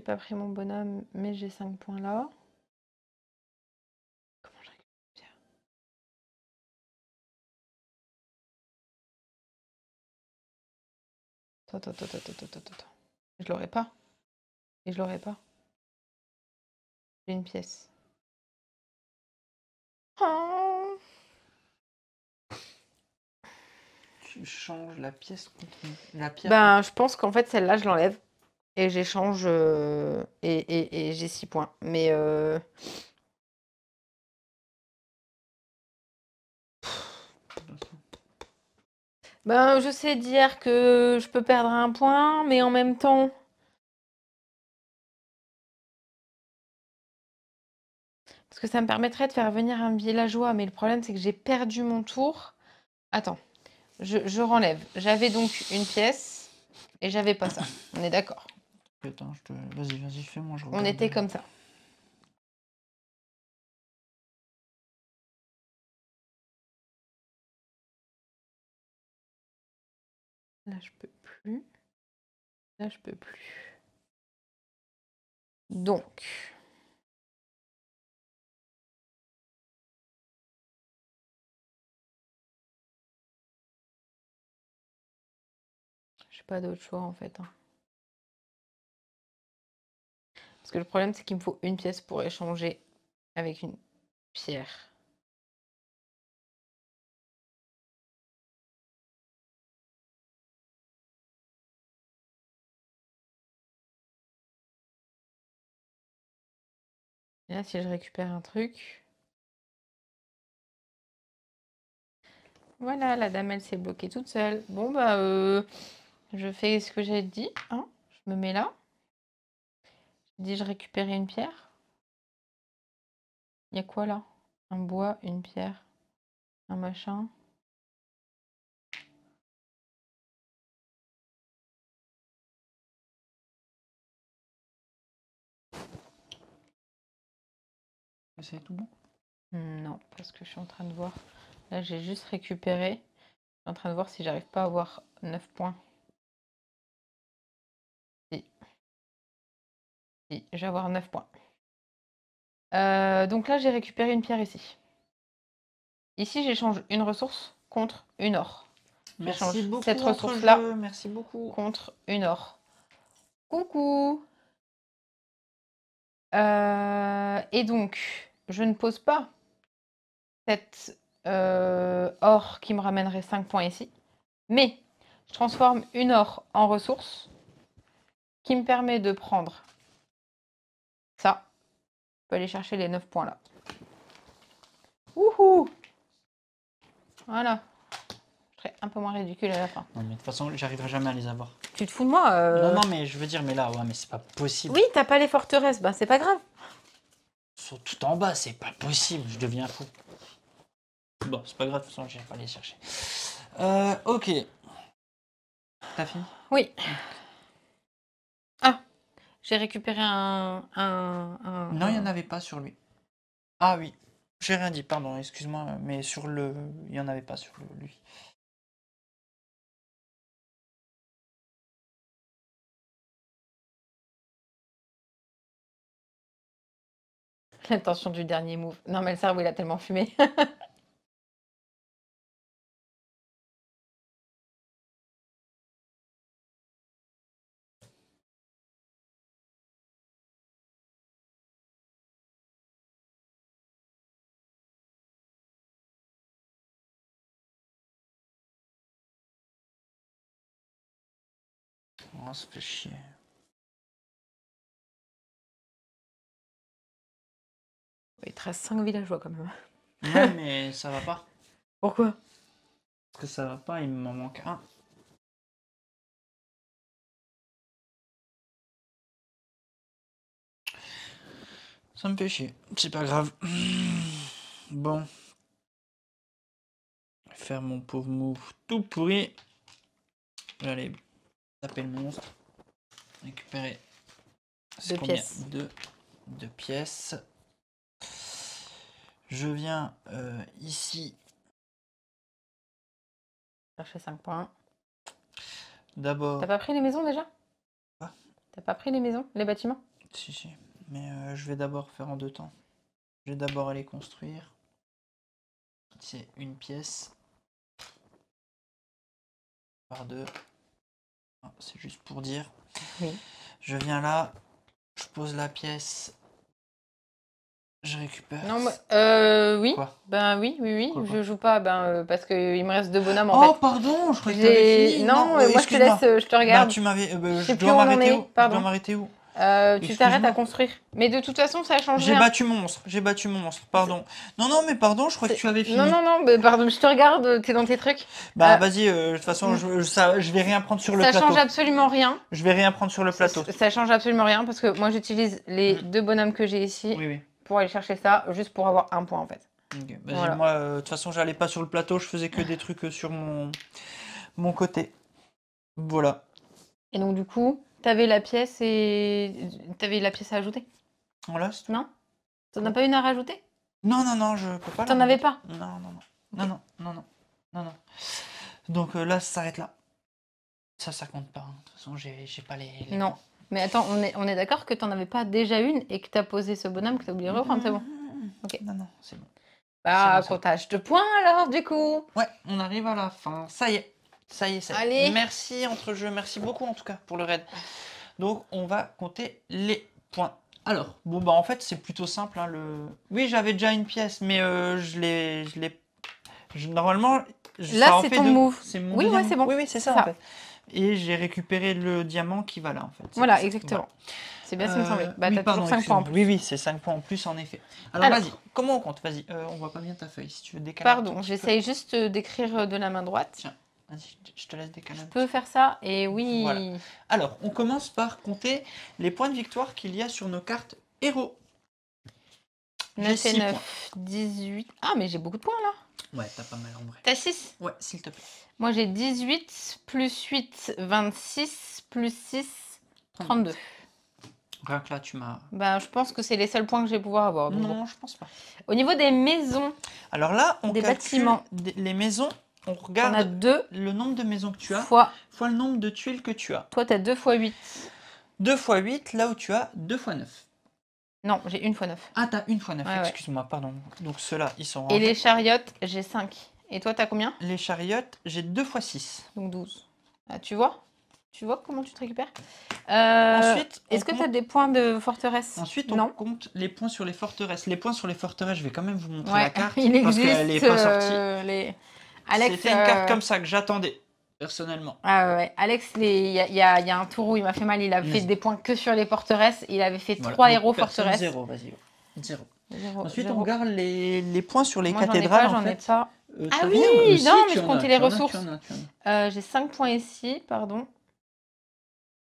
pas pris mon bonhomme, mais j'ai 5 points là. Comment je récupère une pierre? Attends. Je l'aurais pas. Et je l'aurais pas. J'ai une pièce. Oh.
Tu changes la pièce contre la pierre.
Ben, je pense qu'en fait, celle-là, je l'enlève. Et j'échange. Et j'ai 6 points. Mais. Ben, je sais dire que je peux perdre un point, mais en même temps. Parce que ça me permettrait de faire venir un villageois. Mais le problème, c'est que j'ai perdu mon tour. Attends. Je renlève. J'avais donc une pièce. Et j'avais pas ça. On est d'accord.
Attends, vas-y, fais-moi, je regarde.
On était comme ça. Là, je peux plus. Là, je peux plus. Donc. J'ai pas d'autre choix en fait, hein. Parce que le problème, c'est qu'il me faut une pièce pour échanger avec une pierre. Et là, si je récupère un truc... Voilà, la dame, elle s'est bloquée toute seule. Bon, bah, je fais ce que j'ai dit, hein. Je me mets là. J'ai dit, je récupérais une pierre. Il y a quoi là? Un bois, une pierre, un machin.
C'est tout bon?
Non, parce que je suis en train de voir. Là, j'ai juste récupéré. Je suis en train de voir si j'arrive pas à avoir 9 points. Si. Si, je vais avoir 9 points. Donc là, j'ai récupéré une pierre ici. Ici, j'échange une ressource contre une or.
Merci beaucoup.
Cette ressource-là
merci beaucoup.
contre une or. Coucou. Et donc, je ne pose pas cette or qui me ramènerait 5 points ici. Mais je transforme une or en ressource qui me permet de prendre ça. Je peux aller chercher les 9 points là. Wouhou! Voilà. Je serai un peu moins ridicule à la fin.
Non, mais de toute façon, j'arriverai jamais à les avoir.
Tu te fous de moi
Non, non, mais je veux dire, mais là, ouais, mais c'est pas possible.
Oui, t'as pas les forteresses, ben c'est pas grave.
Ils sont tout en bas, c'est pas possible, je deviens fou. Bon, c'est pas grave, de toute façon, j'irai pas les chercher. Ok. T'as fini?
Oui. Ah, j'ai récupéré
Non, il n'y en avait pas sur lui. Ah oui, j'ai rien dit, pardon, excuse-moi, mais sur le... Il n'y en avait pas sur lui.
L'intention du dernier move. Non, mais le cerveau, il a tellement fumé.
Oh, ça fait chier.
Il te reste 5 villageois quand même.
Ouais, mais ça va pas.
Pourquoi?
Parce que ça va pas, il m'en manque un. Ça me fait chier, c'est pas grave. Bon. Faire mon pauvre move tout pourri. J'allais taper le monstre. Récupérer. C'est
2
combien?
pièces.
Deux pièces. Je viens ici.
Chercher 5 points.
D'abord.
T'as pas pris les maisons déjà?
Quoi?
T'as pas pris les maisons, les bâtiments?
Si, si. Mais je vais d'abord faire en deux temps. Je vais d'abord aller construire. C'est une pièce. Par deux. Ah, c'est juste pour dire.
Oui.
Je viens là. Je pose la pièce. Je récupère.
Non, oui.
Quoi?
Ben oui, oui, oui.
Quoi,
je joue pas, parce qu'il me reste 2 bonhommes en
Oh,
fait.
pardon, je croyais que t'avais
J'ai...
fini.
Non, moi je te
excuse-moi.
laisse, je te regarde.
Bah, tu m'avais.
Je sais
Je
plus
dois
où on en
m'arrêter
est,
où? Je
pardon.
dois m'arrêter où?
Tu t'arrêtes à
Excuse-moi.
construire. Mais de toute façon, ça change
J'ai
rien.
battu mon monstre. J'ai battu mon monstre. Pardon. Non, non, mais pardon, je crois que tu avais fini.
Non, non, non, mais pardon, je te regarde, t'es dans tes trucs.
Bah, vas-y, de toute façon, je vais rien prendre sur le
Ça
plateau.
change absolument rien.
Je vais rien prendre sur le plateau.
Ça change absolument rien parce que moi j'utilise les 2 bonhommes que j'ai ici
Oui, oui.
pour aller chercher ça, juste pour avoir 1 point en fait.
Ok, vas-y,
Voilà.
moi, de toute façon, j'allais pas sur le plateau, je faisais que des trucs sur mon côté. Voilà.
Et donc du coup, t'avais la pièce à ajouter?
Voilà, c'est tout.
Non? T'en as pas une à rajouter?
Non, non, non, je peux pas.
T'en avais pas?
Non, non, non. Non, non, non, non. Non, non. Donc là, ça s'arrête là. Ça compte pas. Hein. De toute façon, j'ai pas les.
Non. Mais attends, on est d'accord que t'en avais pas déjà une et que t'as posé ce bonhomme que t'as oublié de reprendre, c'est bon? Ok.
Non, non, c'est bon.
Bah,
C'est bon, ça.
comptage de points alors du coup.
Ouais, on arrive à la fin. Ça y est. Ça y est, ça y est.
Allez.
Merci entre-jeux. Merci beaucoup en tout cas pour le raid. Donc, on va compter les points. Alors, bon, bah en fait, c'est plutôt simple. Hein, Oui, j'avais déjà une pièce, mais normalement,
Là,
ça en
c'est
fait
ton
deux.
move.
C'est mon
Oui,
deuxième
ouais, c'est
move.
bon.
Oui, oui, c'est ça,
Ça.
en fait. Et j'ai récupéré le diamant qui va là, en fait.
Voilà,
C'est ça.
exactement.
Voilà.
C'est bien ce qui me semblait. Bah,
oui,
t'as
pardon,
toujours 5 points en
excuse-moi.
plus.
Oui, oui, c'est 5 points en plus, en effet. Alors, vas-y, comment on compte? Vas-y, on voit pas bien ta feuille. Si tu veux décaler un tout
Pardon,
petit peu.
j'essaye juste d'écrire de la main droite.
Tiens, vas-y, je te laisse décaler un
Je peux faire ça et oui.
Voilà. Alors, on commence par compter les points de victoire qu'il y a sur nos cartes héros.
9 et
6
9,
points.
18. Ah, mais j'ai beaucoup de points là.
Ouais, t'as pas mal en vrai.
T'as 6?
Ouais, s'il te plaît.
Moi j'ai 18, plus 8, 26, plus 6, 32.
Rien que là, tu m'as.
Bah, je pense que c'est les seuls points que je vais pouvoir avoir. donc bon.
Non, je pense pas.
Au niveau des maisons,
Alors là, on
Des
calcule
bâtiments.
les maisons. On
on a
regarde
2
le nombre de maisons que tu as
fois.
fois le nombre de tuiles que tu as.
Toi, t'as 2 fois 8.
2 fois 8, là où tu as 2 fois 9.
Non, j'ai 1 fois 9.
Ah, t'as 1 fois 9,
Ouais, ouais.
excuse-moi, pardon. Donc ceux-là, ils sont
Et
rangés.
les chariotes, j'ai 5. Et toi, t'as combien?
Les chariotes, j'ai 2 fois 6.
Donc 12. Ah, tu vois? Tu vois comment tu te récupères?
Ensuite,
Est-ce que tu as des points de forteresse?
Ensuite, on
Non.
compte les points sur les forteresses. Les points sur les forteresses, je vais quand même vous montrer
Ouais,
la carte
il
parce qu'elle n'est
existe
pas sortie.
Alex.
C'était une carte comme ça que j'attendais, personnellement.
Ah ouais, Alex, il y a un tour où il m'a fait mal, il a fait
Vas-y.
des points que sur les forteresses. Il avait fait
Voilà.
3
Donc,
héros
personne,
forteresses.
zéro, vas-y. Zéro.
Zéro,
Ensuite,
zéro.
on garde les points sur les
Moi,
cathédrales,
j'en ai
en fait.
pas. Ah
T'as
oui,
rien
non,
Si,
mais
tu
je
en as,
comptais les
tu en as,
ressources.
tu en as, tu en as.
J'ai 5 points ici, pardon.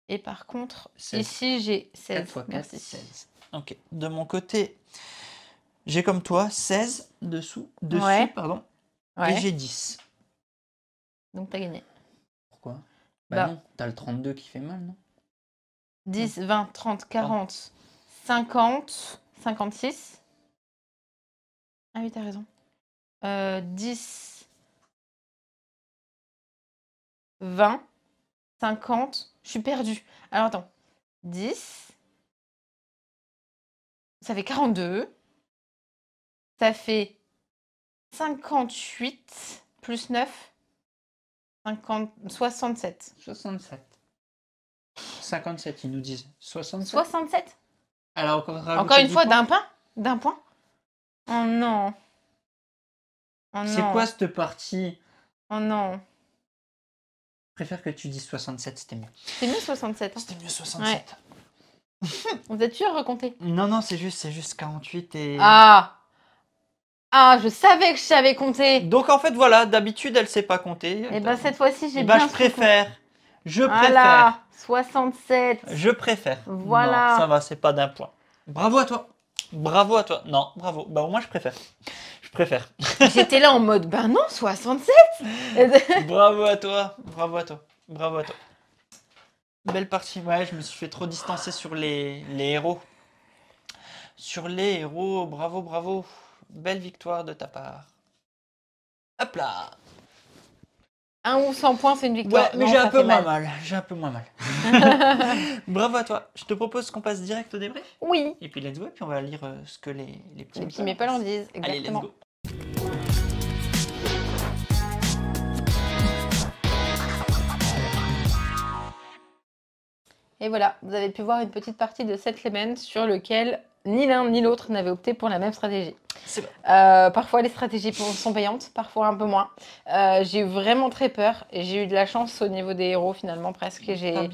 Et par contre,
16.
ici, j'ai
4
16.
x 4,
Merci.
16. Ok. De mon côté, j'ai comme toi 16 dessus,
Ouais.
pardon. Et
Ouais.
j'ai 10.
Donc, t'as gagné.
Pourquoi?
Bah.
Non, t'as le 32 qui fait mal, non?
10, 20, 30, 40, 50, 56. Ah oui, t'as raison. 10, 20, 50. Je suis perdue. Alors, attends. 10. Ça fait 42. Ça fait 58 plus 9. 67.
67. 57, ils nous disent. 67.
67.
Alors,
Encore une fois, d'un point? D'un point? Oh non. Oh
C'est
non.
quoi cette partie?
Oh non.
Je préfère que tu dises 67, c'était mieux.
C'est mieux 67. Hein.
C'était mieux 67.
Vous êtes sûr de recompter?
Non, c'est juste 48 et...
Ah! Ah, je savais que je savais compter.
Donc, en fait, voilà, d'habitude, elle sait pas compter.
Et ben cette fois-ci, j'ai
Eh ben,
bien
je préfère. Je
Voilà,
préfère.
67.
Je préfère.
Voilà.
Non, ça va, c'est pas d'un point. Bravo à toi. Bravo à toi. Non, bravo. Bah, au moins, je préfère. Je préfère.
J'étais là en mode, ben non, 67.
Bravo à toi. Bravo à toi. Bravo à toi. Belle partie. Ouais, je me suis fait trop distancer sur les héros. Sur les héros, bravo, bravo. Belle victoire de ta part. Hop là.
1 ou 100 points, c'est une victoire.
Ouais, mais
Non,
j'ai
ça
un peu
fait
moins
mal.
mal. J'ai un peu moins mal. Bravo à toi. Je te propose qu'on passe direct au débrief.
Oui.
Et puis let's go. Et puis on va lire ce que les petits
Les petits mépales en disent,
Allez, let's
exactement.
go.
Et voilà, vous avez pu voir une petite partie de cette semaine sur lequel ni l'un ni l'autre n'avait opté pour la même stratégie.
C'est vrai.
Parfois les stratégies sont payantes, parfois un peu moins. J'ai eu vraiment très peur et j'ai eu de la chance au niveau des héros finalement presque. J'ai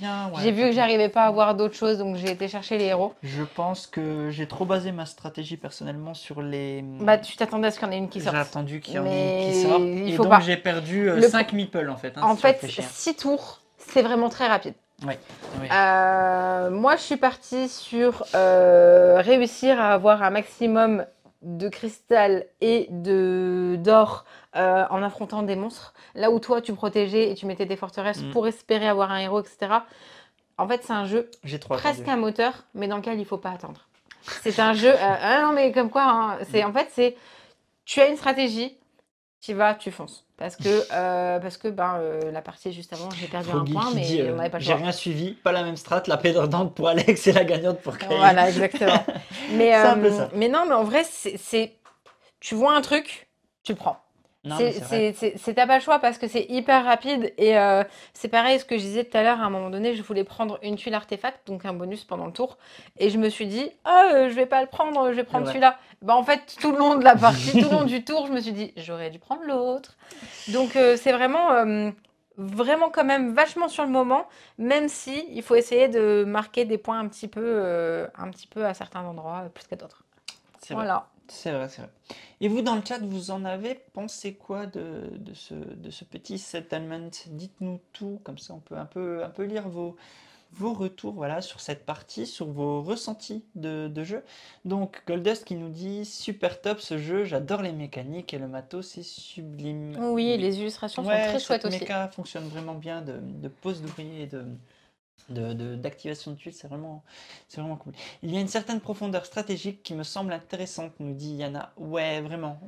vu que j'arrivais pas à avoir d'autres choses, donc j'ai été chercher les héros.
Je pense que j'ai trop basé ma stratégie personnellement sur les...
Bah tu t'attendais à ce qu'il y en ait une qui sorte.
J'ai attendu qu'il y en ait
Mais
une qui sorte.
il
Et
faut
donc
pas.
j'ai perdu 5 meeples en fait. Hein,
En
si tu
fait,
réfléchis.
6 tours, c'est vraiment très rapide.
Oui.
Moi, je suis partie sur réussir à avoir un maximum de cristal et d'or en affrontant des monstres. Là où toi, tu protégeais et tu mettais des forteresses pour espérer avoir un héros, etc. En fait, c'est un jeu presque un moteur, mais dans lequel il ne faut pas attendre. C'est un jeu... non, mais comme quoi, hein, en fait, c'est... Tu as une stratégie, tu vas, tu fonces. Parce que la partie juste avant, j'ai perdu un point, mais on n'avait pas le choix.
J'ai rien suivi, pas la même strat, la perdante pour Alex et la gagnante pour Kay.
Voilà, exactement. Mais,
c'est un peu ça.
Mais non, mais en vrai, tu vois un truc, tu le prends. T'as pas le choix parce que c'est hyper rapide et c'est pareil ce que je disais tout à l'heure. À un moment donné, je voulais prendre une tuile artefact, donc un bonus pendant le tour, et je me suis dit je vais pas le prendre, je vais prendre celui-là. Bah en fait tout le long de la partie, tout le long du tour, je me suis dit j'aurais dû prendre l'autre. Donc c'est vraiment quand même vachement sur le moment, même si il faut essayer de marquer des points un petit peu à certains endroits plus qu'à d'autres. Voilà.
C'est vrai. Et vous, dans le chat, vous en avez pensé quoi de ce petit settlement? Dites-nous tout, comme ça on peut un peu lire vos retours voilà, sur cette partie, sur vos ressentis de jeu. Donc, Goldust qui nous dit « Super top ce jeu, j'adore les mécaniques et le matos, c'est sublime. »
Oui, les illustrations sont très chouettes aussi.
Le méca fonctionne vraiment bien de pose d'ouvrier et d'activation de tuiles, c'est vraiment cool. Il y a une certaine profondeur stratégique qui me semble intéressante, nous dit Yana. Ouais, vraiment,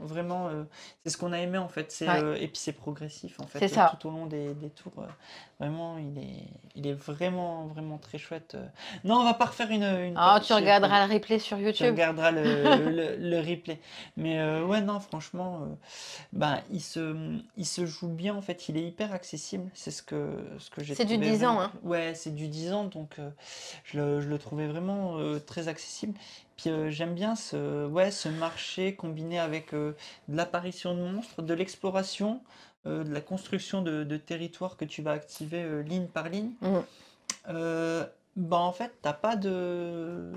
c'est ce qu'on a aimé en fait. Et puis c'est progressif en fait.
C'est ça.
Tout au long des tours, vraiment, il est vraiment très chouette. Non, on va pas refaire une
tu regarderas le replay sur YouTube.
Tu regarderas le replay. Mais ouais, non, franchement, il se joue bien en fait. Il est hyper accessible. C'est ce que j'ai trouvé.
C'est du 10 ans, hein.
Ouais, c'est du 10 ans, donc je le trouvais vraiment très accessible. Puis j'aime bien ce marché combiné avec de l'apparition de monstres, de l'exploration, de la construction de territoires que tu vas activer ligne par ligne. En fait, t'as pas de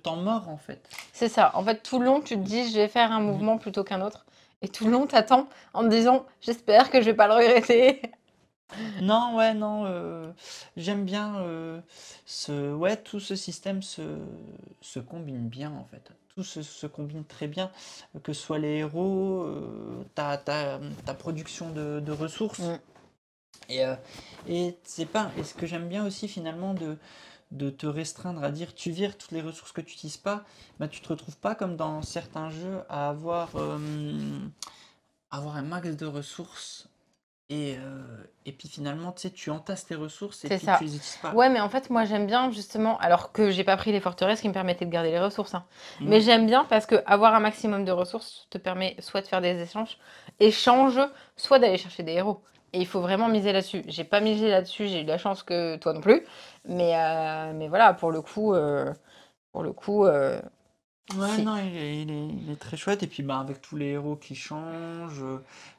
temps mort en fait.
C'est ça. En fait, tout le long, tu te dis, je vais faire un mouvement plutôt qu'un autre. Et tout le long, t'attends en te disant, j'espère que je vais pas le regretter.
Non, j'aime bien tout ce système se combine bien en fait. Tout se combine très bien, que ce soit les héros, ta production de ressources. Et ce que j'aime bien aussi finalement de te restreindre à dire tu vires toutes les ressources que tu n'utilises pas, tu te retrouves pas comme dans certains jeux à avoir un max de ressources. Et puis finalement, tu sais, tu entasses tes ressources et puis tu les utilises pas.
Ouais, mais en fait, moi j'aime bien justement, alors que j'ai pas pris les forteresses qui me permettaient de garder les ressources, hein. Mais j'aime bien parce que avoir un maximum de ressources te permet soit de faire des échanges, soit d'aller chercher des héros. Et il faut vraiment miser là-dessus. J'ai pas misé là-dessus, j'ai eu la chance que toi non plus. Mais voilà, pour le coup,
Ouais, non, il est très chouette. Et puis avec tous les héros qui changent,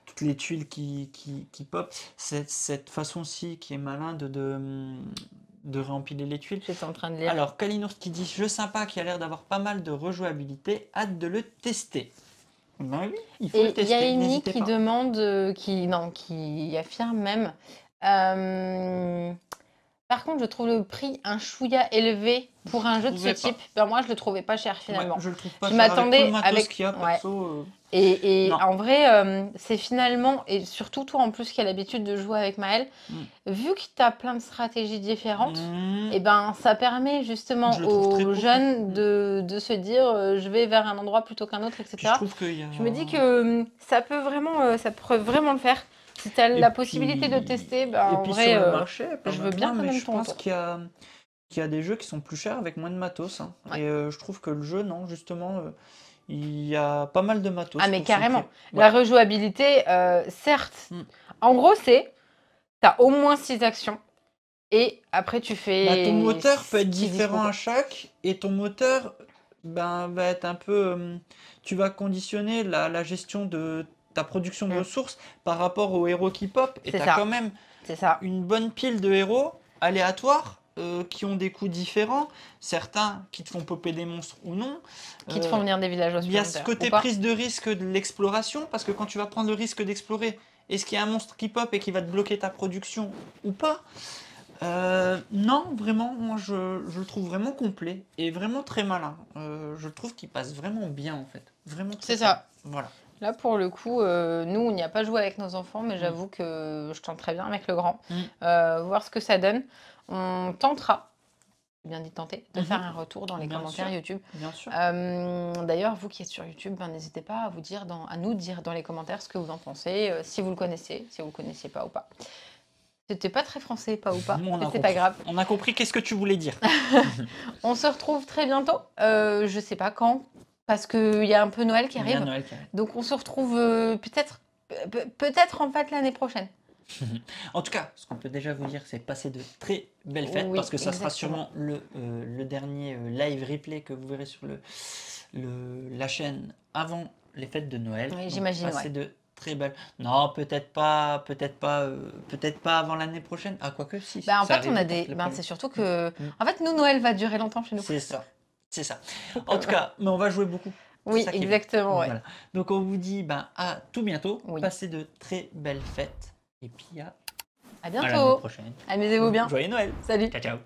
toutes les tuiles qui pop, cette façon-ci qui est malin de réempiler les tuiles.
J'étais en train de lire.
Alors, Kalinours qui dit jeu sympa qui a l'air d'avoir pas mal de rejouabilité, hâte de le tester. Ben oui, il faut le tester.
Il y a Eni
n'hésitez
qui
pas.
demande, qui affirme même. Par contre, je trouve le prix un chouïa élevé pour un jeu de ce type. Moi, je le trouvais pas cher finalement.
Ouais, je le trouve pas
Je
cher
m'attendais
avec tout le matos
avec
qu'il y a, perso,
Et
non.
en vrai, c'est finalement, et surtout toi en plus qui as l'habitude de jouer avec Maël, vu que tu as plein de stratégies différentes, et ben ça permet justement
Je le trouve très
aux
profond.
jeunes de se dire je vais vers un endroit plutôt qu'un autre, etc.
Puis je trouve qu'il y a...
Je me dis que ça peut vraiment le faire. Si tu as la possibilité de tester, en
puis
vrai,
sur le marché,
je veux bien quand
mais
même
je
ton
pense
retour.
qu'il y a des jeux qui sont plus chers avec moins de matos. Hein.
Ouais.
Et je trouve que le jeu, non, justement, il y a pas mal de matos.
Ah mais
pour son
carrément.
prix.
La rejouabilité, certes. En gros, tu as au moins 6 actions. Et après, tu fais...
ton moteur peut être
6
différent à chaque. Et ton moteur va être un peu... tu vas conditionner la gestion de ta production de ressources par rapport aux héros qui pop. Et tu as quand même une bonne pile de héros aléatoires qui ont des coups différents. Certains qui te font popper des monstres ou non.
Qui te font venir des villageois
Il y a ce
supplémentaires,
côté
ou pas.
prise de risque de l'exploration. Parce que quand tu vas prendre le risque d'explorer, est-ce qu'il y a un monstre qui pop et qui va te bloquer ta production ou pas? Non, vraiment, moi je le trouve vraiment complet et vraiment très malin. Je trouve qu'il passe vraiment bien en fait. Vraiment très
C'est ça.
Voilà.
Là, pour le coup, nous, on n'y a pas joué avec nos enfants, mais j'avoue que je tente très bien avec le grand. Voir ce que ça donne. On tentera, bien dit tenter, de faire un retour dans les commentaires YouTube.
Bien sûr.
D'ailleurs, vous qui êtes sur YouTube, n'hésitez pas à nous dire dans les commentaires ce que vous en pensez, si vous le connaissez, si vous le connaissiez pas ou pas. C'était pas très français, pas ou pas, mais c'est pas grave.
On a compris qu'est-ce que tu voulais dire.
On se retrouve très bientôt, je sais pas quand, parce qu'il y a un peu Noël qui arrive. Donc on se retrouve peut-être en fait l'année prochaine.
En tout cas, ce qu'on peut déjà vous dire, c'est passer de très belles fêtes, parce que ça sera sûrement le dernier live replay que vous verrez sur la chaîne avant les fêtes de Noël.
Oui, j'imagine.
Passer de très belle. Non, peut-être pas avant l'année prochaine. Ah, quoique si.
En fait, on a c'est surtout que en fait, nous, Noël va durer longtemps chez nous.
C'est ça. En tout cas, mais on va jouer beaucoup.
Oui, exactement.
Voilà. Donc on vous dit à tout bientôt. Passez de très belles fêtes. Et puis
à bientôt.
À l'année prochaine.
Amusez-vous bien.
Joyeux Noël.
Salut.
Ciao, ciao.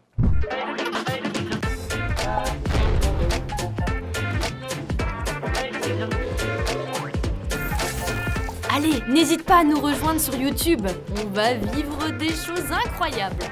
Allez, n'hésite pas à nous rejoindre sur YouTube. On va vivre des choses incroyables.